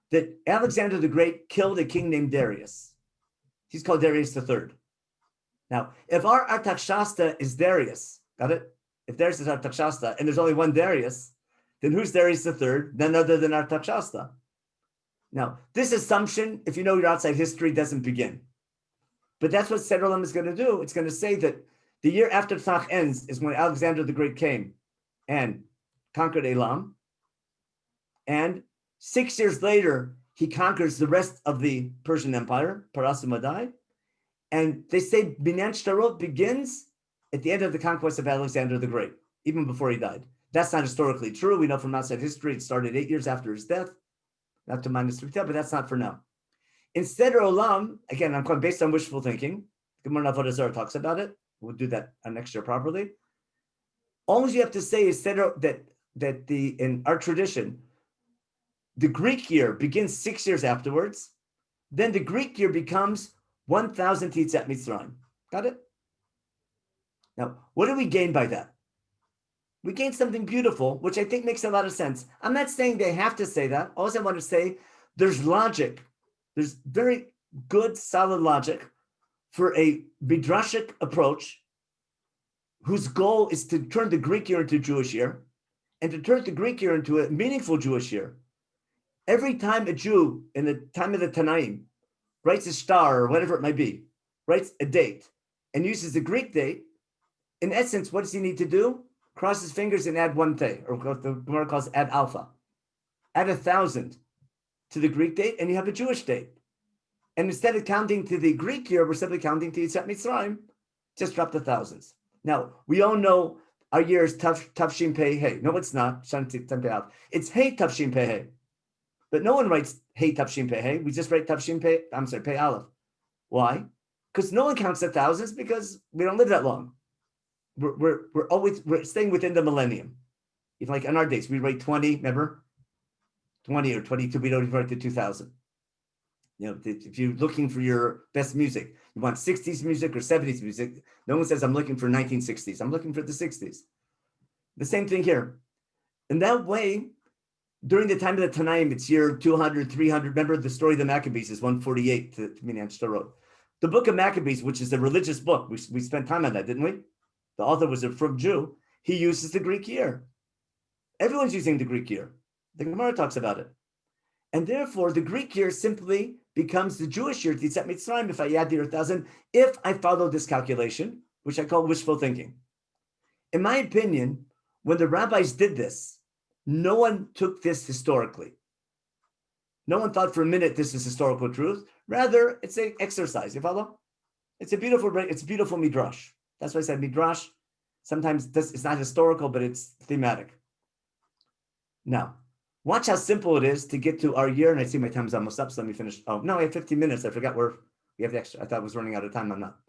that Alexander the Great killed a king named Darius. He's called Darius III. Now, if our Artaxerxes is Darius, got it? If Darius is Artaxerxes and there's only one Darius, then who's Darius III? None other than Artaxerxes. Now, this assumption, if you know your outside history, doesn't begin. But that's what Seder Olam is going to do. It's going to say that the year after Tanakh ends is when Alexander the Great came and conquered Elam. And 6 years later, he conquers the rest of the Persian Empire, Paras Madai. And they say Binyan Shtarot begins at the end of the conquest of Alexander the Great, even before he died. That's not historically true. We know from outside history it started 8 years after his death, not to minus 3, but that's not for now. In Seder Olam, again, I'm going based on wishful thinking. Gemara Avodah Zarah talks about it. We'll do that next year properly. All you have to say is that in our tradition, the Greek year begins 6 years afterwards. Then the Greek year becomes 1,000 Titzat Mitzrayim. Got it? Now, what do we gain by that? We gain something beautiful, which I think makes a lot of sense. I'm not saying they have to say that. All I want to say, there's logic. There's very good, solid logic for a midrashic approach whose goal is to turn the Greek year into a Jewish year and to turn the Greek year into a meaningful Jewish year. Every time a Jew in the time of the Tanaim writes a star or whatever it might be, writes a date and uses the Greek date, in essence, what does he need to do? Cross his fingers and add one day, or what the Gemara calls add alpha. Add 1,000 to the Greek date, and you have a Jewish date. And instead of counting to the Greek year, we're simply counting to Yitzhak Mitzrayim, just drop the thousands. Now, we all know our year is Tavshin Pei Hey. No, it's not. It's Hey Tavshin Pei Hey. But no one writes Hey Tavshin Pei Hey. We just write Pei Aleph. Why? Because no one counts the thousands because we don't live that long. We're staying within the millennium. If like in our days, we write 20, remember? 20 or 22, we don't even write to 2000. You know, if you're looking for your best music, you want 60s music or 70s music, no one says, I'm looking for 1960s. I'm looking for the 60s. The same thing here. In that way, during the time of the Tanaim, it's year 200, 300. Remember the story of the Maccabees is 148 to Minyan Shtarot. The book of Maccabees, which is a religious book, we spent time on that, didn't we? The author was a Frum Jew. He uses the Greek year. Everyone's using the Greek year. The Gemara talks about it. And therefore, the Greek year simply becomes the Jewish year, Titzat Mitzrayim, if I add the 1,000, if I follow this calculation, which I call wishful thinking. In my opinion, when the rabbis did this, no one took this historically. No one thought for a minute this is historical truth. Rather, it's an exercise. You follow? It's a beautiful midrash. That's why I said midrash. Sometimes it's not historical, but it's thematic. Now, watch how simple it is to get to our year. And I see my time's almost up, so let me finish. Oh, no, I have 15 minutes. I forgot where we have the extra. I thought I was running out of time. I'm not.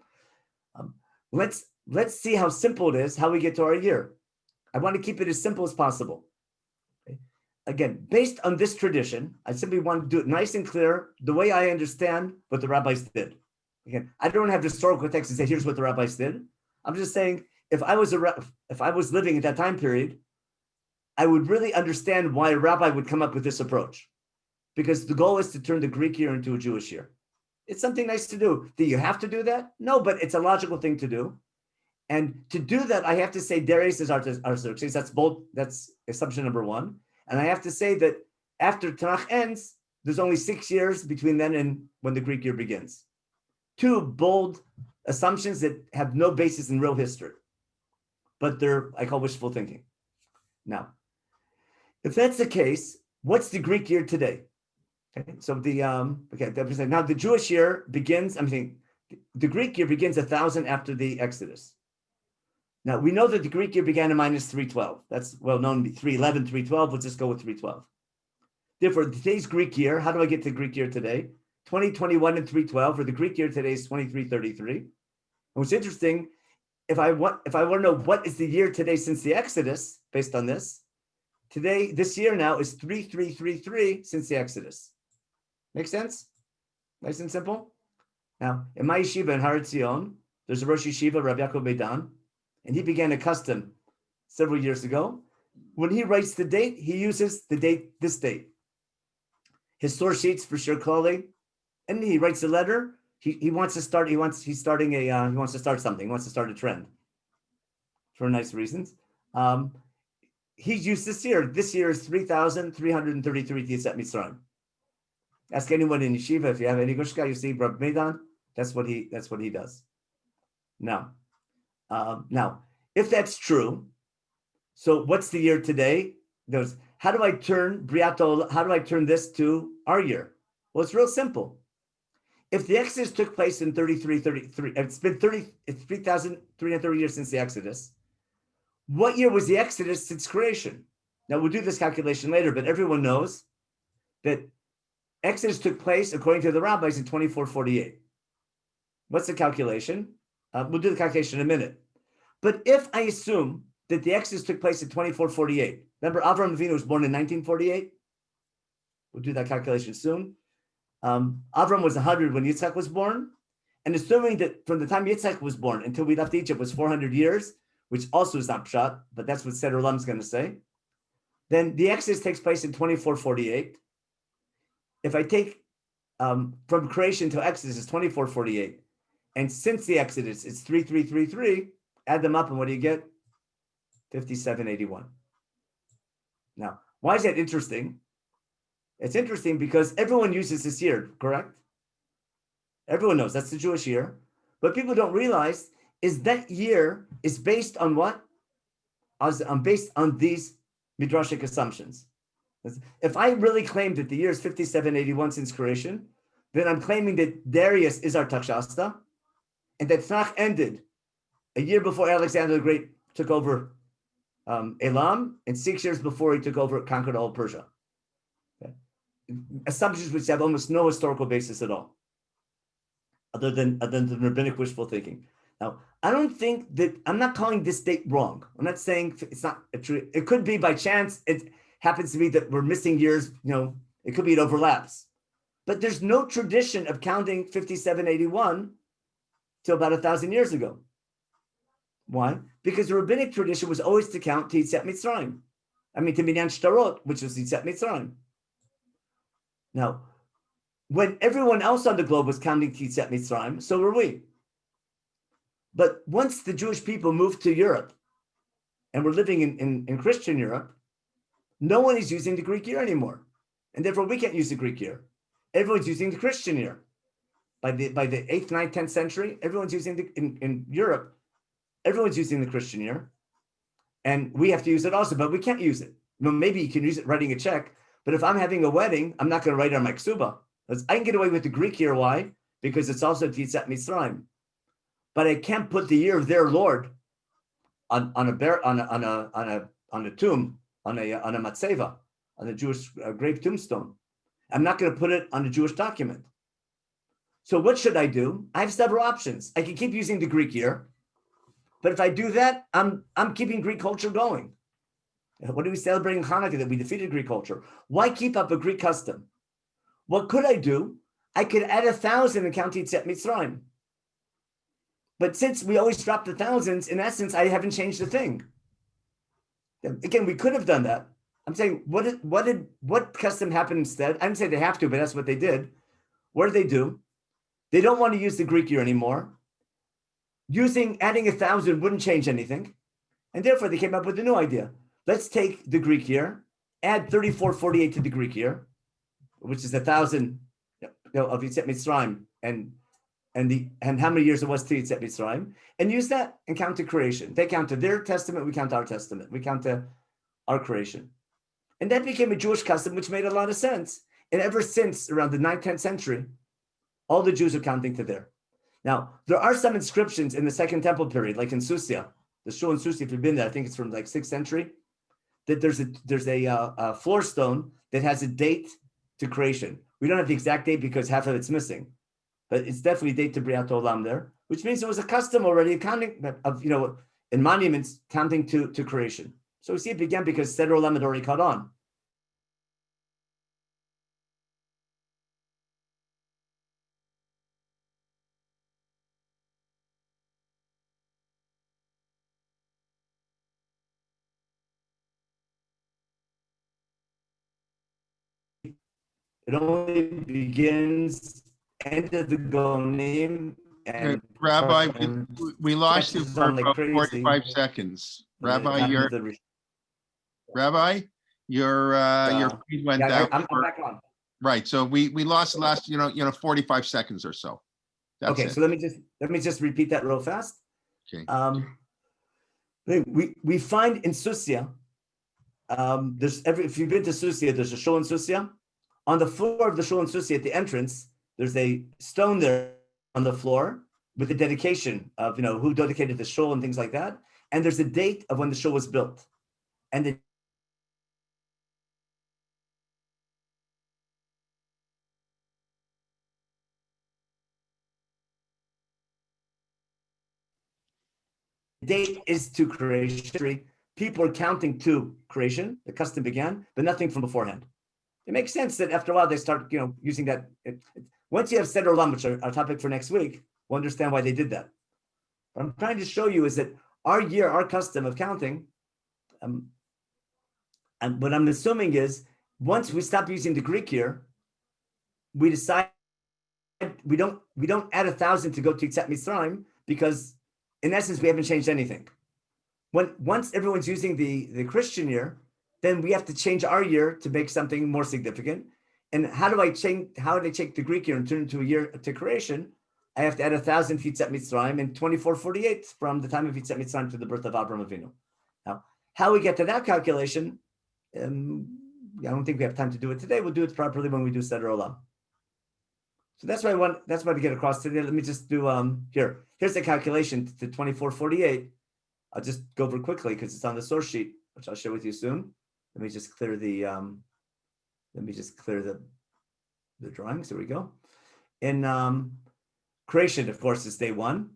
Let's see how simple it is, how we get to our year. I want to keep it as simple as possible. Okay. Again, based on this tradition, I simply want to do it nice and clear, the way I understand what the rabbis did. Again, I don't have historical text to say, here's what the rabbis did. I'm just saying, if I was living at that time period, I would really understand why a rabbi would come up with this approach, because the goal is to turn the Greek year into a Jewish year. It's something nice to do. Do you have to do that? No, but it's a logical thing to do. And to do that, I have to say Darius is Artaxerxes. That's assumption number one. And I have to say that after Tanakh ends, there's only 6 years between then and when the Greek year begins. Two bold assumptions that have no basis in real history, but I call wishful thinking. Now, if that's the case, what's the Greek year today? Okay, so now the Jewish year begins. The Greek year begins 1,000 after the Exodus. Now we know that the Greek year began in minus 312. That's well known. 311, 312. Let's just go with 312. Therefore, today's Greek year. How do I get to Greek year today? 2021 and 312. Or the Greek year today is 2333. And what's interesting, if I want to know what is the year today since the Exodus, based on this, this year now is 3333 since the Exodus. Make sense? Nice and simple. Now, in my yeshiva in Har Etzion, there's a Rosh Yeshiva, Rabbi Yaakov Meidan, and he began a custom several years ago. When he writes the date, he uses this date. His source sheets for Shir Klali, and he writes a letter. He wants to start. He wants to start something. He wants to start a trend for nice reasons. He's used this year. This year is 3,333 Titzat Mitzrayim. Ask anyone in yeshiva if you have any gushka. You see Rabbi Meidan. That's what he does. Now, if that's true, so what's the year today? How do I turn this to our year? Well, it's real simple. if the Exodus took place in 33, it's been 3,330 years since the Exodus. What year was the Exodus since creation? Now we'll do this calculation later, but everyone knows that Exodus took place, according to the rabbis, in 2448. What's the calculation? We'll do the calculation in a minute. But if I assume that the Exodus took place in 2448, remember Avraham Avinu was born in 1948? We'll do that calculation soon. Avram was 100 when Yitzchak was born. And assuming that from the time Yitzchak was born until we left Egypt was 400 years, which also is not pshat, but that's what Seder Olam is going to say, then the Exodus takes place in 2448. If I take from creation to Exodus is 2448, and since the Exodus it's 3333, add them up and what do you get? 5781. Now, why is that interesting? It's interesting because everyone uses this year, correct? Everyone knows that's the Jewish year. But people don't realize is that year is based on what? Based on these midrashic assumptions. If I really claim that the year is 5781 since creation, then I'm claiming that Darius is our Takshasta, and that Tanakh ended a year before Alexander the Great took over Elam, and 6 years before he took over, conquered all Persia. Okay. Assumptions which have almost no historical basis at all, other than rabbinic wishful thinking. Now, I don't think that, I'm not calling this date wrong. I'm not saying it's not true. It could be by chance. It happens to be that we're missing years. It could be it overlaps. But there's no tradition of counting 5781 till about 1,000 years ago. Why? Because the rabbinic tradition was always to count to Yitzhak Mitzrayim. To Minyan Shtarot, which was Yitzhak Mitzrayim. Now, when everyone else on the globe was counting to Yitzhak Mitzrayim, so were we. But once the Jewish people moved to Europe and were living in Christian Europe, no one is using the Greek year anymore. And therefore, we can't use the Greek year. Everyone's using the Christian year. By the 8th, 9th, 10th century, everyone's using in Europe, everyone's using the Christian year. And we have to use it also, but we can't use it. Maybe you can use it writing a check, but if I'm having a wedding, I'm not going to write it on my ksuba. I can get away with the Greek year. Why? Because it's also Yitzhak Mitzrayim. But I can't put the year of their Lord on a tomb, on a matzeva, on a Jewish grave tombstone. I'm not going to put it on a Jewish document. So what should I do? I have several options. I can keep using the Greek year, but if I do that, I'm keeping Greek culture going. What are we celebrating Hanukkah? That we defeated Greek culture. Why keep up a Greek custom? What could I do? I could add 1,000 and count Yitzhak Mitzrayim. But since we always drop the thousands, in essence, I haven't changed a thing. Again, we could have done that. I'm saying, what custom happened instead? I didn't say they have to, but that's what they did. What did they do? They don't want to use the Greek year anymore. Adding 1,000 wouldn't change anything. And therefore, they came up with a new idea. Let's take the Greek year, add 3448 to the Greek year, which is 1,000 of Yitzhak Mitzrayim, and how many years it was to Yitzhak Mitzrayim, and use that and count to creation. They count to their testament, we count to our testament. We count to our creation. And that became a Jewish custom, which made a lot of sense. And ever since around the 9th, 10th century, all the Jews are counting to there. Now, there are some inscriptions in the Second Temple period, like in Susia, the shul in Susia, if you've been there, I think it's from like 6th century, that there's a floor stone that has a date to creation. We don't have the exact date because half of it's missing, but it's definitely a date to Briat Olam there, which means it was a custom already, counting of, in monuments, counting to creation. So we see it began because Seder Olam had already caught on. It only begins end of the Gonim. And Rabbi, we lost you for about 45 seconds. Rabbi, your feed went down. I'm back on. Right. So we lost the last 45 seconds or so. That's okay. it. So let me just repeat that real fast. Okay. We find in Susia, if you've been to Susia, there's a shul in Susia. On the floor of the shul in Susia at the entrance, there's a stone there on the floor with the dedication of, who dedicated the shul and things like that. And there's a date of when the shul was built. And the date is to creation. People are counting to creation. The custom began, but nothing from beforehand. It makes sense that after a while they start, using that. Once you have Seder Olam, which are our topic for next week, we'll understand why they did that. What I'm trying to show you is that our custom of counting, and what I'm assuming is once we stop using the Greek here, we decide we don't add 1,000 to go to Yitzhak Mitzrayim because in essence we haven't changed anything. Once everyone's using the Christian year, then we have to change our year to make something more significant. And how do I take the Greek year and turn it into a year to creation? I have to add 1,000 to Yitzhak Mitzrayim and 2448 from the time of Yitzhak Mitzrayim to the birth of Abraham Avinu. Now, how we get to that calculation, I don't think we have time to do it today. We'll do it properly when we do Seder Olam. So that's what I want to get across today. Let me just do here's the calculation to 2448. I'll just go over quickly because it's on the source sheet, which I'll share with you soon. Let me just clear the drawings. There we go. In creation, of course, is day 1.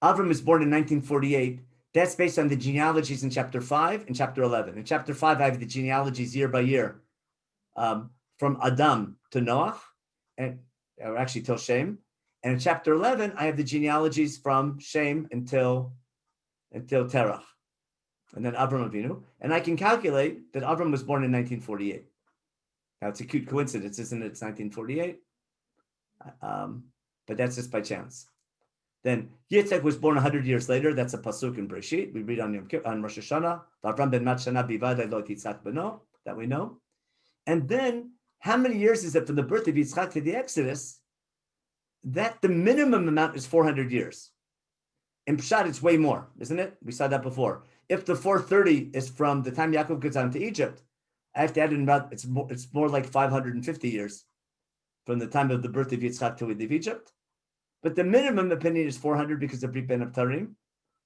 Avram is born in 1948. That's based on the genealogies in chapter 5 and chapter 11. In chapter 5, I have the genealogies year by year from Adam to Noach, or actually till Shem. And in chapter 11, I have the genealogies from Shem until Terach, and then Avraham Avinu. And I can calculate that Avram was born in 1948. Now, it's a cute coincidence, isn't it? It's 1948. But that's just by chance. Then Yitzhak was born 100 years later. That's a pasuk in Breshit. We read on Rosh Hashanah, Avram ben Matshana bivadai lo Yitzhak beno, that we know. And then, how many years is it from the birth of Yitzhak to the Exodus? That the minimum amount is 400 years. In Pshat, it's way more, isn't it? We saw that before. If the 430 is from the time Yaakov goes down to Egypt, I have to add in about, it's more like 550 years from the time of the birth of Yitzhak till we leave Egypt. But the minimum opinion is 400 because of Brit Ben Abtarim.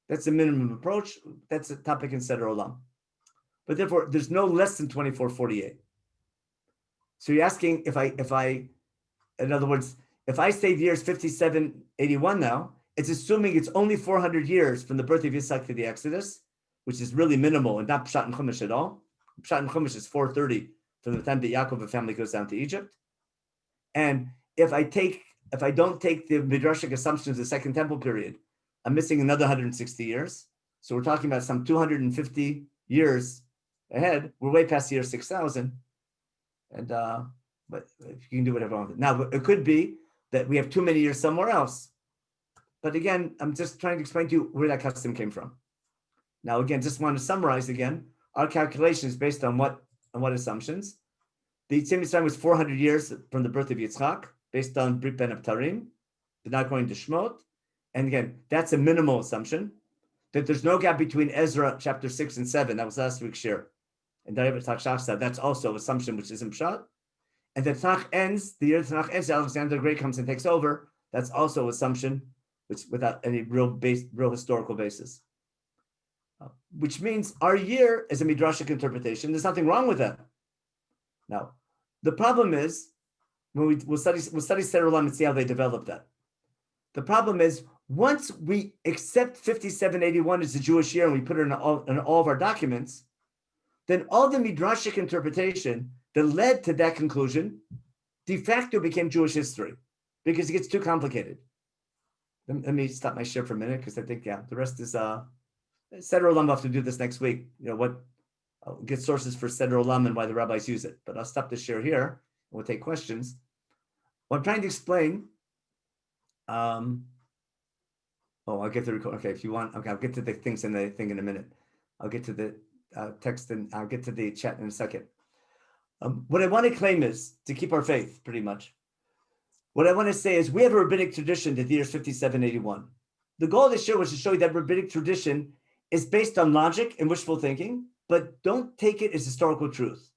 That's the minimum approach. That's a topic in Seder Olam. But therefore, there's no less than 2448. So you're asking if I, in other words, if I say the year is 5781 now, it's assuming it's only 400 years from the birth of Yitzhak to the Exodus, which is really minimal and not Pshat and Chumash at all. Pshat and Chumash is 430 from the time that Yaakov and family goes down to Egypt. And if I don't take the Midrashic assumptions of the Second Temple period, I'm missing another 160 years. So we're talking about some 250 years ahead. We're way past the year 6,000. And but you can do whatever you want. Now, it could be that we have too many years somewhere else. But again, I'm just trying to explain to you where that custom came from. Now, again, just want to summarize again. Our calculation is based on what assumptions? The Yitzhak Mitzrayim was 400 years from the birth of Yitzchak, based on Brit Ben Abtarim, but not going to Shmot. And again, that's a minimal assumption. That there's no gap between Ezra chapter 6 and 7. That was last week's share. And that's also an assumption which is in Pshat. And the Tanakh ends, the year the Tanakh ends, Alexander the Great comes and takes over. That's also an assumption, which without any real historical basis. Which means our year is a midrashic interpretation. There's nothing wrong with that. Now, the problem is, when we'll study Seder Olam and see how they develop that. The problem is, once we accept 5781 as the Jewish year and we put it in all of our documents, then all the midrashic interpretation that led to that conclusion de facto became Jewish history because it gets too complicated. Let me stop my share for a minute because I think, the rest is Seder Olam. I'll have to do this next week. I'll get sources for Seder Olam and why the rabbis use it. But I'll stop the share here and we'll take questions. What I'm trying to explain, I'll get the record. Okay, if you want, okay, I'll get to the things in the thing in a minute. I'll get to the text and I'll get to the chat in a second. What I want to claim is to keep our faith, pretty much. What I want to say is we have a rabbinic tradition that the year is 5781. The goal of this year was to show you that rabbinic tradition is based on logic and wishful thinking, but don't take it as historical truth.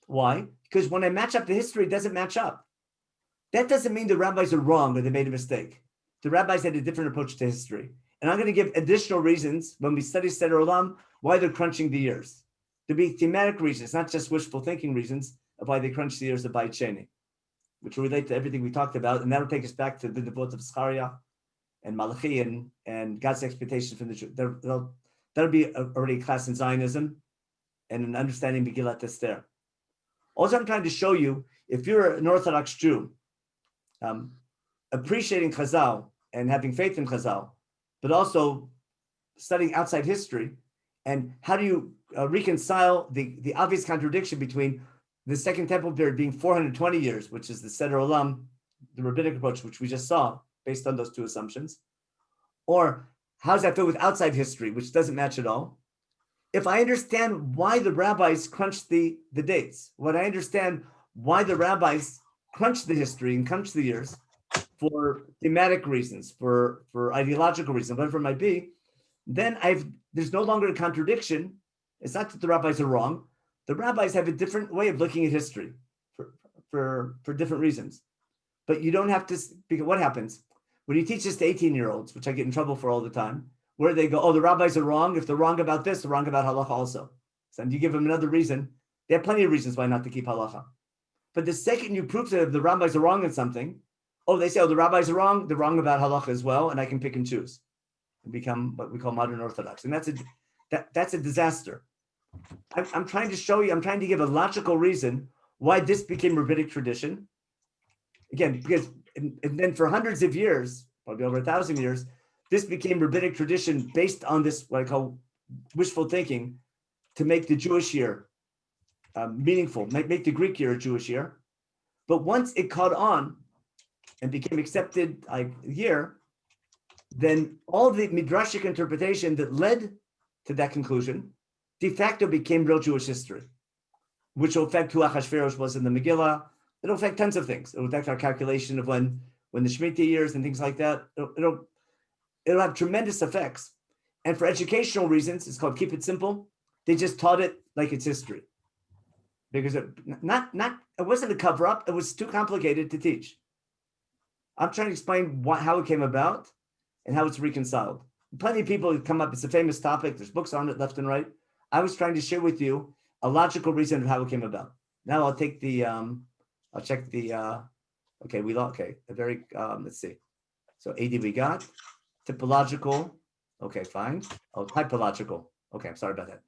Why? Because when I match up the history, it doesn't match up. That doesn't mean the rabbis are wrong or they made a mistake. The rabbis had a different approach to history. And I'm going to give additional reasons when we study Seder Olam, why they're crunching the years. There'll be thematic reasons, not just wishful thinking reasons of why they crunch the years of Beit Sheni, which will relate to everything we talked about. And that'll take us back to the devote of Zechariah and Malachi and God's expectations from the Jew. That'll be already a class in Zionism and an understanding Megillat Esther. Also, I'm trying to show you, if you're an Orthodox Jew, appreciating Chazal and having faith in Chazal, but also studying outside history, and how do you reconcile the obvious contradiction between the Second Temple period being 420 years, which is the Seder Olam, the rabbinic approach, which we just saw, based on those two assumptions, or how does that fit with outside history, which doesn't match at all? If I understand why the rabbis crunched the dates, when I understand why the rabbis crunched the history and crunched the years for thematic reasons, for ideological reasons, whatever it might be, then there's no longer a contradiction. It's not that the rabbis are wrong. The rabbis have a different way of looking at history for different reasons. But you don't have to, because what happens? When you teach this to 18-year-olds, which I get in trouble for all the time, where they go, oh, the rabbis are wrong. If they're wrong about this, they're wrong about halacha also. So you give them another reason. They have plenty of reasons why not to keep halacha. But the second you prove that the rabbis are wrong in something, they say, the rabbis are wrong. They're wrong about halacha as well, and I can pick and choose and become what we call modern Orthodox. And that's a disaster. I'm trying to show you, I'm trying to give a logical reason why this became rabbinic tradition. Again, because and then for hundreds of years, probably over 1,000 years, this became rabbinic tradition based on this, what I call wishful thinking, to make the Jewish year meaningful, make the Greek year a Jewish year. But once it caught on and became accepted year, then all the midrashic interpretation that led to that conclusion de facto became real Jewish history, which will affect who Achashverosh was in the Megillah. It'll affect tons of things. It'll affect our calculation of when the Shemitah years and things like that. It'll have tremendous effects. And for educational reasons, it's called keep it simple. They just taught it like it's history, because it wasn't a cover up. It was too complicated to teach. I'm trying to explain how it came about and how it's reconciled. Plenty of people come up. It's a famous topic. There's books on it left and right. I was trying to share with you a logical reason of how it came about. Now I'll take the I'll check the let's see. So AD we got typological. Okay, fine. Oh, typological. Okay, I'm sorry about that.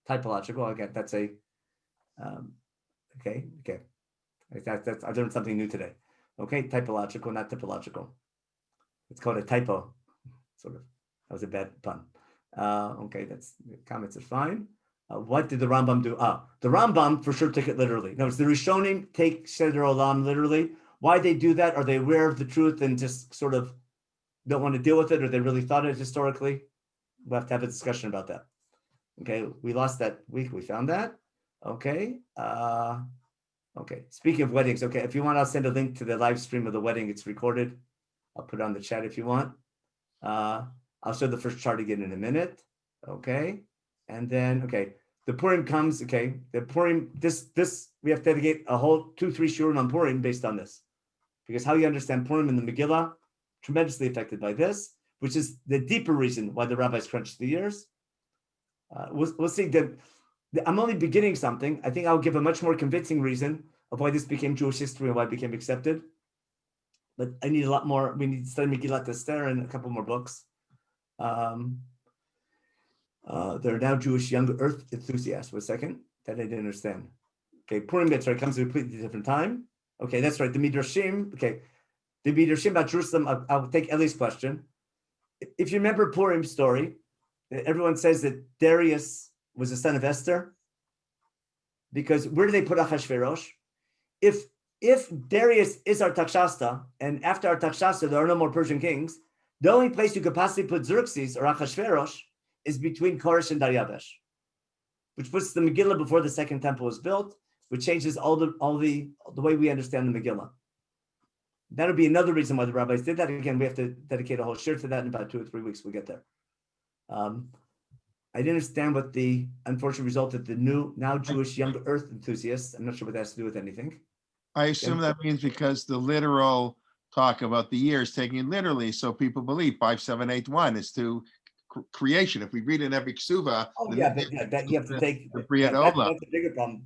Typological. Okay, that's a okay. That's I learned something new today. Okay, typological, not typological. It's called a typo. Sort of. That was a bad pun. Okay, that's the comments are fine. What did the Rambam do? The Rambam for sure took it literally. No, the Rishonim take Seder Olam literally. Why they do that? Are they aware of the truth and just sort of don't want to deal with it, or they really thought it historically? We'll have to have a discussion about that. Okay, we lost that week. We found that. Okay. Okay. Speaking of weddings, okay, if you want, I'll send a link to the live stream of the wedding. It's recorded. I'll put it on the chat if you want. I'll show the first chart again in a minute. Okay. And then, okay, the Purim comes, okay, the Purim, this we have to dedicate a whole 2-3 shurim on Purim based on this. Because how you understand Purim in the Megillah, tremendously affected by this, which is the deeper reason why the rabbis crunched the years. We'll see that I'm only beginning something. I think I'll give a much more convincing reason of why this became Jewish history and why it became accepted. But I need a lot more. We need to study Megillat Esther and a couple more books. There are now Jewish young earth enthusiasts. 1 second. That I didn't understand. Okay, Purim, that's right, comes at a completely different time. Okay, that's right. The Midrashim, okay. The Midrashim about Jerusalem, I'll take Ellie's question. If you remember Purim's story, everyone says that Darius was the son of Esther. Because where do they put Achashverosh? If Darius is our Takshasta, and after our Takshasta, there are no more Persian kings, the only place you could possibly put Xerxes or Achashverosh is between Koresh and Daryavesh, which puts the Megillah before the Second Temple was built, which changes all the way we understand the Megillah. That would be another reason why the rabbis did that. Again, we have to dedicate a whole shir to that in about 2 or 3 weeks. We'll get there. I didn't understand what the unfortunate result of the now Jewish young earth enthusiasts. I'm not sure what that has to do with anything. I assume that means because the literal talk about the years taking it literally, so people believe 5781 is to creation. If we read in every ksuva, Oh yeah, but yeah, that you have to take. the Bria That's Olam. a bigger problem.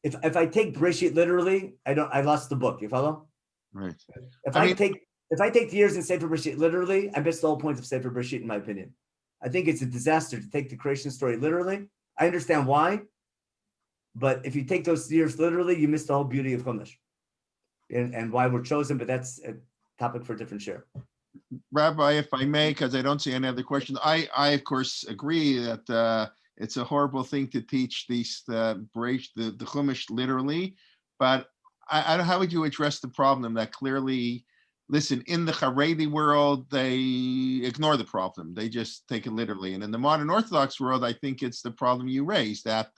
If I take Bereshit literally, I lost the book. You follow? Right. If I I mean, take the years in Sefer Bereshit literally, I miss the whole point of Sefer Bereshit, in my opinion. I think it's a disaster to take the creation story literally. I understand why, but if you take those years literally, you miss the whole beauty of Chumash and why we're chosen. But that's a topic for a different share. Rabbi, if I may, because I don't see any other questions, I of course agree that it's a horrible thing to teach the Chumash literally, but I don't. How would you address the problem that clearly, listen, in the Haredi world they ignore the problem, they just take it literally, and in the modern Orthodox world, I think it's the problem you raised that.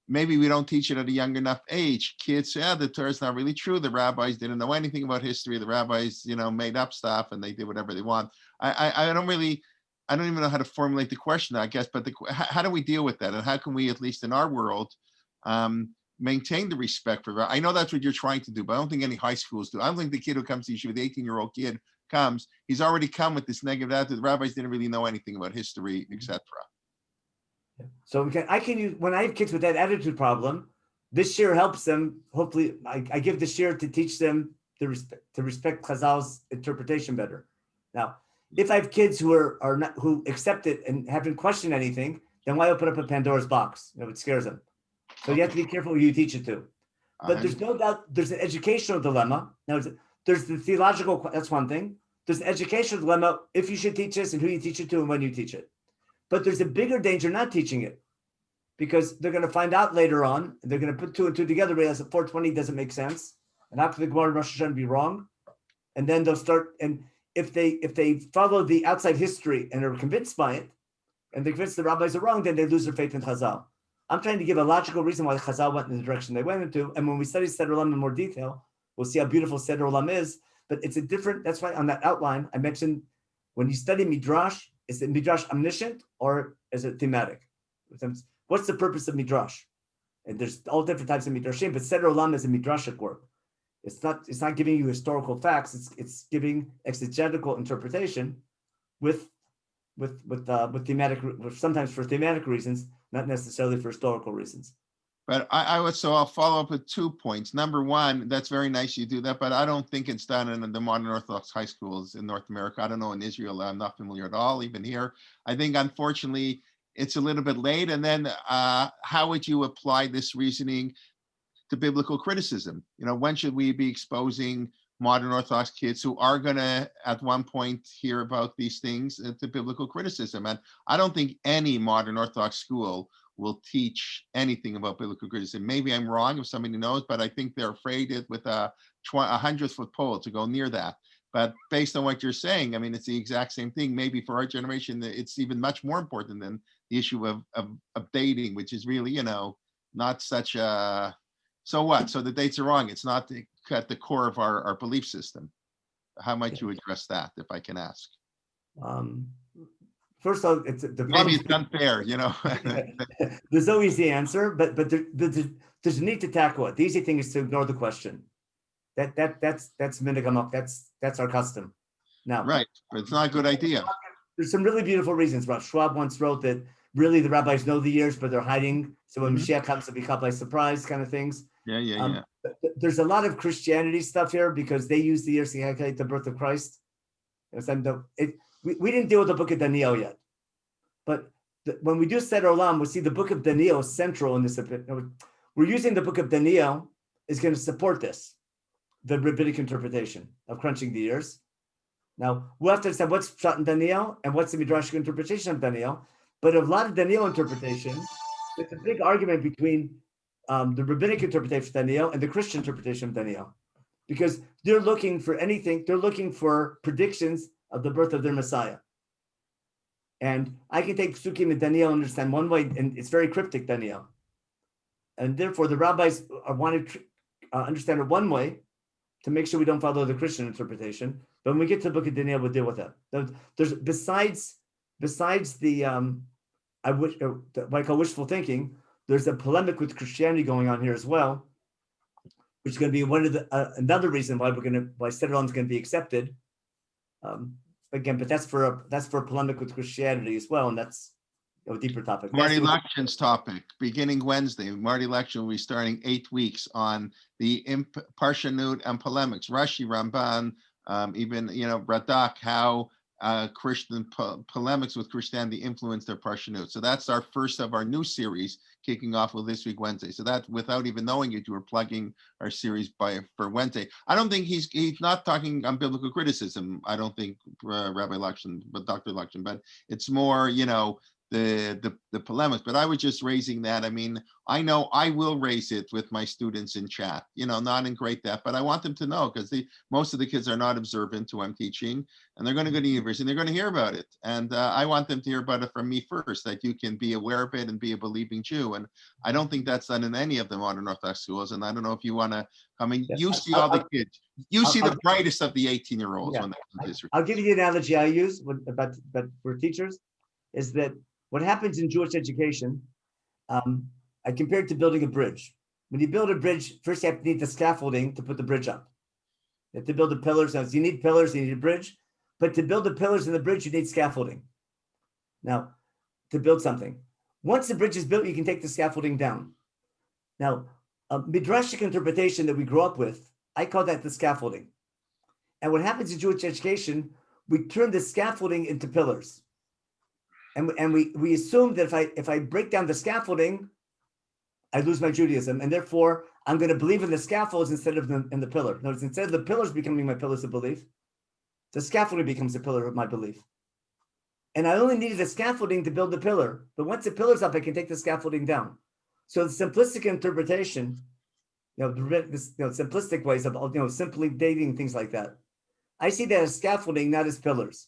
Maybe we don't teach it at a young enough age. Kids say, yeah, the Torah is not really true. The rabbis didn't know anything about history. The rabbis, made up stuff and they did whatever they want. I don't even know how to formulate the question, I guess, but how do we deal with that? And how can we, at least in our world, maintain the respect for, I know that's what you're trying to do, but I don't think any high schools do. I don't think the kid who comes to yeshiva, the 18-year-old kid comes, he's already come with this negative attitude. The rabbis didn't really know anything about history, etc. So I can use, when I have kids with that attitude problem, this year helps them. Hopefully, I give this year to teach them to respect Chazal's interpretation better. Now, if I have kids who accept it and haven't questioned anything, then why open up a Pandora's box? It scares them. So you have to be careful who you teach it to. But there's no doubt there's an educational dilemma. Now, there's the theological. That's one thing. There's an educational dilemma if you should teach this and who you teach it to and when you teach it. But there's a bigger danger not teaching it, because they're going to find out later on. They're going to put 2 and 2 together, realize that 420 doesn't make sense, and how could the Gemara Rosh Hashanah be wrong? And then they'll start. And if they follow the outside history and are convinced by it, and they're convinced the rabbis are wrong, then they lose their faith in Chazal. I'm trying to give a logical reason why Chazal went in the direction they went into. And when we study Seder Olam in more detail, we'll see how beautiful Seder Olam is. But it's a different. That's why on that outline I mentioned when you study Midrash. Is it Midrash omniscient or is it thematic? What's the purpose of Midrash? And there's all different types of Midrashim, but Seder Olam is a Midrashic work. It's not giving you historical facts. It's giving exegetical interpretation with thematic, sometimes for thematic reasons, not necessarily for historical reasons. But I'll follow up with 2 points. Number one, that's very nice you do that, but I don't think it's done in the modern Orthodox high schools in North America. I don't know in Israel. I'm not familiar at all, even here. I think, unfortunately, it's a little bit late. And then how would you apply this reasoning to biblical criticism? When should we be exposing modern Orthodox kids who are going to, at one point, hear about these things to biblical criticism? And I don't think any modern Orthodox school will teach anything about biblical criticism. Maybe I'm wrong if somebody knows, but I think they're afraid with a 100-foot pole to go near that. But based on what you're saying, I mean, it's the exact same thing. Maybe for our generation, it's even much more important than the issue of dating, which is really, not such a, so what? So the dates are wrong. It's not at the core of our belief system. How might you address that, if I can ask? First of all, maybe it's unfair, There's no easy answer, but there's a need to tackle it. The easy thing is to ignore the question. That's Menachem. That's our custom. Now, right, but it's not a good idea. There's some really beautiful reasons. Rav Schwab once wrote that really the rabbis know the years, but they're hiding. So when Mashiach comes, to be caught by surprise, kind of things. Yeah. There's a lot of Christianity stuff here because they use the years to calculate the birth of Christ. We didn't deal with the book of Daniel yet, but when we do Seder Olam, we see the book of Daniel is central in this. We're using the book of Daniel is going to support this, the rabbinic interpretation of crunching the years. Now, we'll have to understand what's shot in Daniel and what's the Midrashic interpretation of Daniel, but a lot of Daniel interpretation, there's a big argument between the rabbinic interpretation of Daniel and the Christian interpretation of Daniel, because they're looking for predictions of the birth of their Messiah. And I can take Psukim and Daniel and understand one way, and it's very cryptic, Daniel. And therefore, the rabbis want to understand it one way to make sure we don't follow the Christian interpretation. But when we get to the book of Daniel, we'll deal with that. There's besides the what I call wishful thinking, there's a polemic with Christianity going on here as well. which is going to be one of the another reason why Sederholm is going to be accepted. Again, but that's for a polemic with Christianity as well, and that's a deeper topic. Marty Lection's topic, beginning Wednesday. Marty Lection will be starting 8 weeks on the Parshanut and polemics. Rashi, Ramban, even Radak, how Christian polemics with Christianity influenced their Parshanut. So that's our first of our new series, kicking off with this week Wednesday. So that, without even knowing it, you were plugging our series for Wednesday. I don't think he's not talking on biblical criticism. I don't think Rabbi Lection, but Dr. Lection, but it's more the polemics. But I was just raising that. I mean, I know I will raise it with my students in chat, not in great depth, but I want them to know, because most of the kids are not observant to what I'm teaching, and they're going to go to university and they're going to hear about it. And I want them to hear about it from me first, that you can be aware of it and be a believing Jew. And I don't think that's done in any of the modern Orthodox schools. And I don't know if you want to, you see all the kids, you see the brightest of the 18-year-olds when they come to Israel. I'll give you the analogy I use about for teachers, is that what happens in Jewish education, I compare it to building a bridge. When you build a bridge, first you have to need the scaffolding to put the bridge up. You have to build the pillars. Now, so you need pillars, you need a bridge. But to build the pillars and the bridge, you need scaffolding. Now, to build something. Once the bridge is built, you can take the scaffolding down. Now, a midrashic interpretation that we grew up with, I call that the scaffolding. And what happens in Jewish education, we turn the scaffolding into pillars. And we assume that if I break down the scaffolding, I lose my Judaism, and therefore I'm going to believe in the scaffolds instead of in the pillar. In other words, instead of the pillars becoming my pillars of belief, the scaffolding becomes the pillar of my belief. And I only needed the scaffolding to build the pillar, but once the pillar's up, I can take the scaffolding down. So the simplistic interpretation, simplistic ways of simply dating things like that, I see that as scaffolding, not as pillars.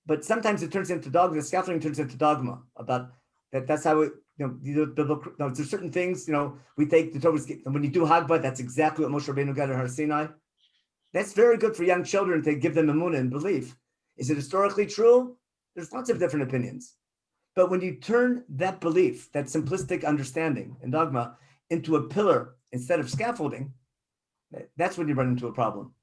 But sometimes it turns into dogma. The scaffolding turns into dogma about that. That's how it. There's certain things. We take the Torah. When you do Hagbah, that's exactly what Moshe Rabbeinu got at Har Sinai. That's very good for young children to give them emunah and belief. Is it historically true? There's lots of different opinions. But when you turn that belief, that simplistic understanding and dogma, into a pillar instead of scaffolding, that's when you run into a problem.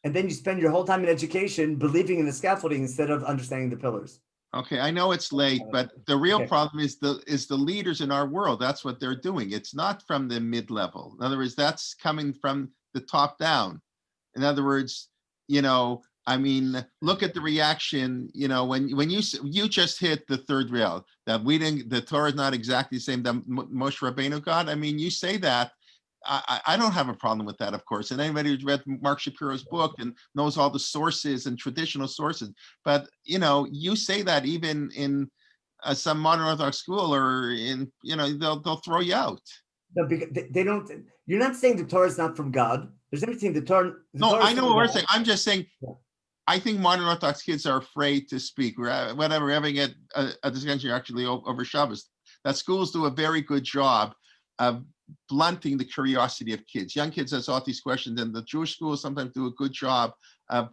And then you spend your whole time in education believing in the scaffolding instead of understanding the pillars. Okay, I know it's late, but the real problem is the leaders in our world. That's what they're doing. It's not from the mid-level. In other words, that's coming from the top down. In other words, I mean, look at the reaction. When you just hit the third rail, that the Torah is not exactly the same that Moshe Rabbeinu got. I mean, you say that. I don't have a problem with that, of course. And anybody who's read Mark Shapiro's book and knows all the sources and traditional sources, but you say that even in some modern Orthodox school, or in they'll throw you out. No, because they don't. You're not saying the Torah is not from God. There's everything the Torah. No, I know what we're saying. I'm just saying. Yeah. I think modern Orthodox kids are afraid to speak. Whenever we're having a discussion actually over Shabbos, that schools do a very good job of blunting the curiosity of kids. Young kids ask all these questions, and the Jewish schools sometimes do a good job of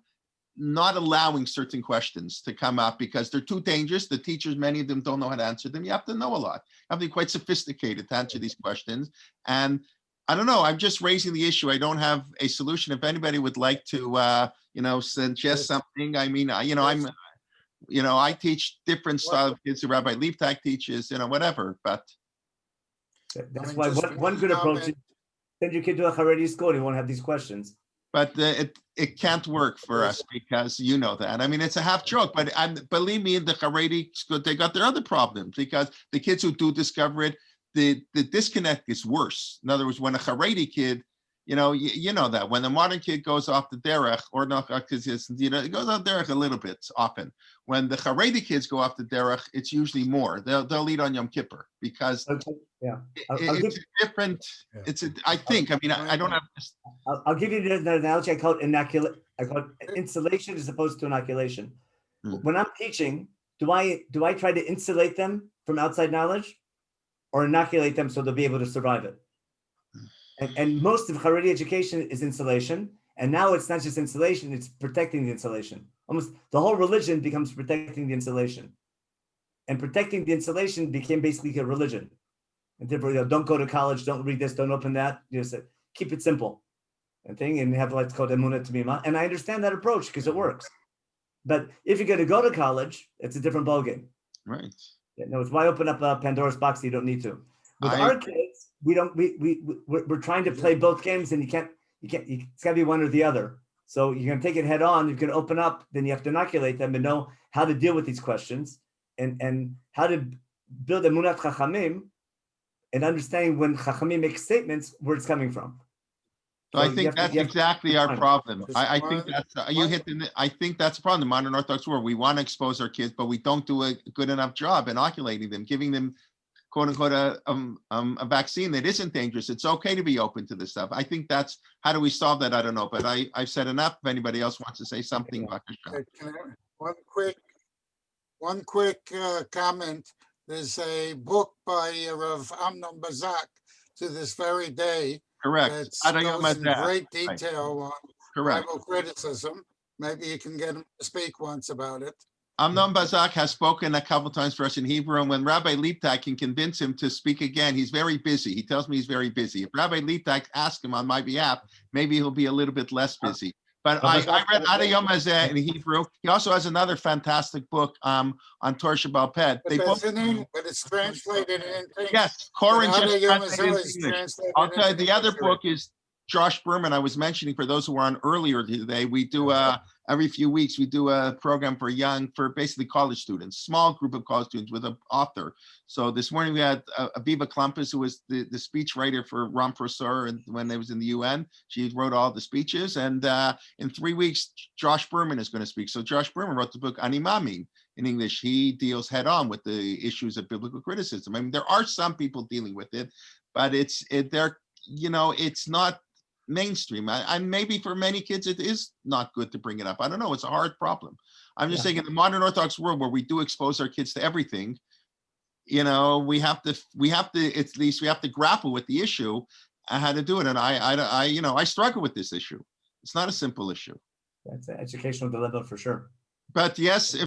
not allowing certain questions to come up because they're too dangerous. The teachers, many of them don't know how to answer them. You have to know a lot. You have to be quite sophisticated to answer these questions. And I don't know, I'm just raising the issue. I don't have a solution. If anybody would like to, suggest something, I mean, I teach different style of kids. The Rabbi Leibtag teaches, whatever, but. That's why one good approach is send your kid to a Haredi school. You won't have these questions. But it can't work for us because you know that. I mean, it's a half joke, but believe me, in the Haredi school, they got their other problems because the kids who do discover it, the disconnect is worse. In other words, when a Haredi kid, you know that when the modern kid goes off the derech, or not, it goes off derech a little bit often. When the Haredi kids go off the derech, it's usually more. They'll eat on Yom Kippur because it's different. I don't have. I'll give you the analogy. I call it I call it insulation as opposed to inoculation. When I'm teaching, do I try to insulate them from outside knowledge, or inoculate them so they'll be able to survive it? And most of Haredi education is insulation. And now it's not just insulation, it's protecting the insulation. Almost the whole religion becomes protecting the insulation. And protecting the insulation became basically a religion. And therefore, don't go to college, don't read this, don't open that. keep it simple and have what's called emunah tamima. And I understand that approach because it works. But if you're going to go to college, it's a different ballgame. Right. No, it's why open up a Pandora's box you don't need to. With our kids, we're trying to play both games, and it's got to be one or the other. So you're going to take it head on. You're going to open up, then you have to inoculate them and know how to deal with these questions and how to build emunat chachamim and understanding when chachamim make statements where it's coming from. So I think that's exactly our problem. I think that's I think that's the problem. The modern Orthodox world, we want to expose our kids, but we don't do a good enough job inoculating them, giving them quote unquote a vaccine that isn't dangerous. It's okay to be open to this stuff. I think that's how do we solve that? I don't know, but I've said enough. If anybody else wants to say something, one quick comment. There's a book by Rav Amnon Bazak to this very day. Correct. That goes in great detail on Bible criticism. Maybe you can get him to speak once about it. Amnon Bazak has spoken a couple times for us in Hebrew, and when Rabbi Leibtag can convince him to speak again, he's very busy. He tells me he's very busy. If Rabbi Leibtag asks him on my behalf, maybe he'll be a little bit less busy. But I read Adayom Hazeh in Hebrew. He also has another fantastic book on Torah Sheba'al Peh. But it's translated in English. Yes, Corin just translated in English. I'll tell you, the other book is Josh Berman. I was mentioning for those who were on earlier today, we do every few weeks, we do a program for basically college students, small group of college students with an author. So this morning we had Aviva Klumpus, who was the speech writer for Ram Prosor, and when they was in the UN, she wrote all the speeches. And in 3 weeks, Josh Berman is going to speak. So Josh Berman wrote the book Ani Mamin in English. He deals head on with the issues of biblical criticism. I mean, there are some people dealing with it, but it's not mainstream. I maybe for many kids it is not good to bring it up. I don't know. It's a hard problem. I'm just saying in the modern Orthodox world where we do expose our kids to everything, we have to at least we have to grapple with the issue and how to do it. And I struggle with this issue. It's not a simple issue. That's an educational dilemma for sure. But yes,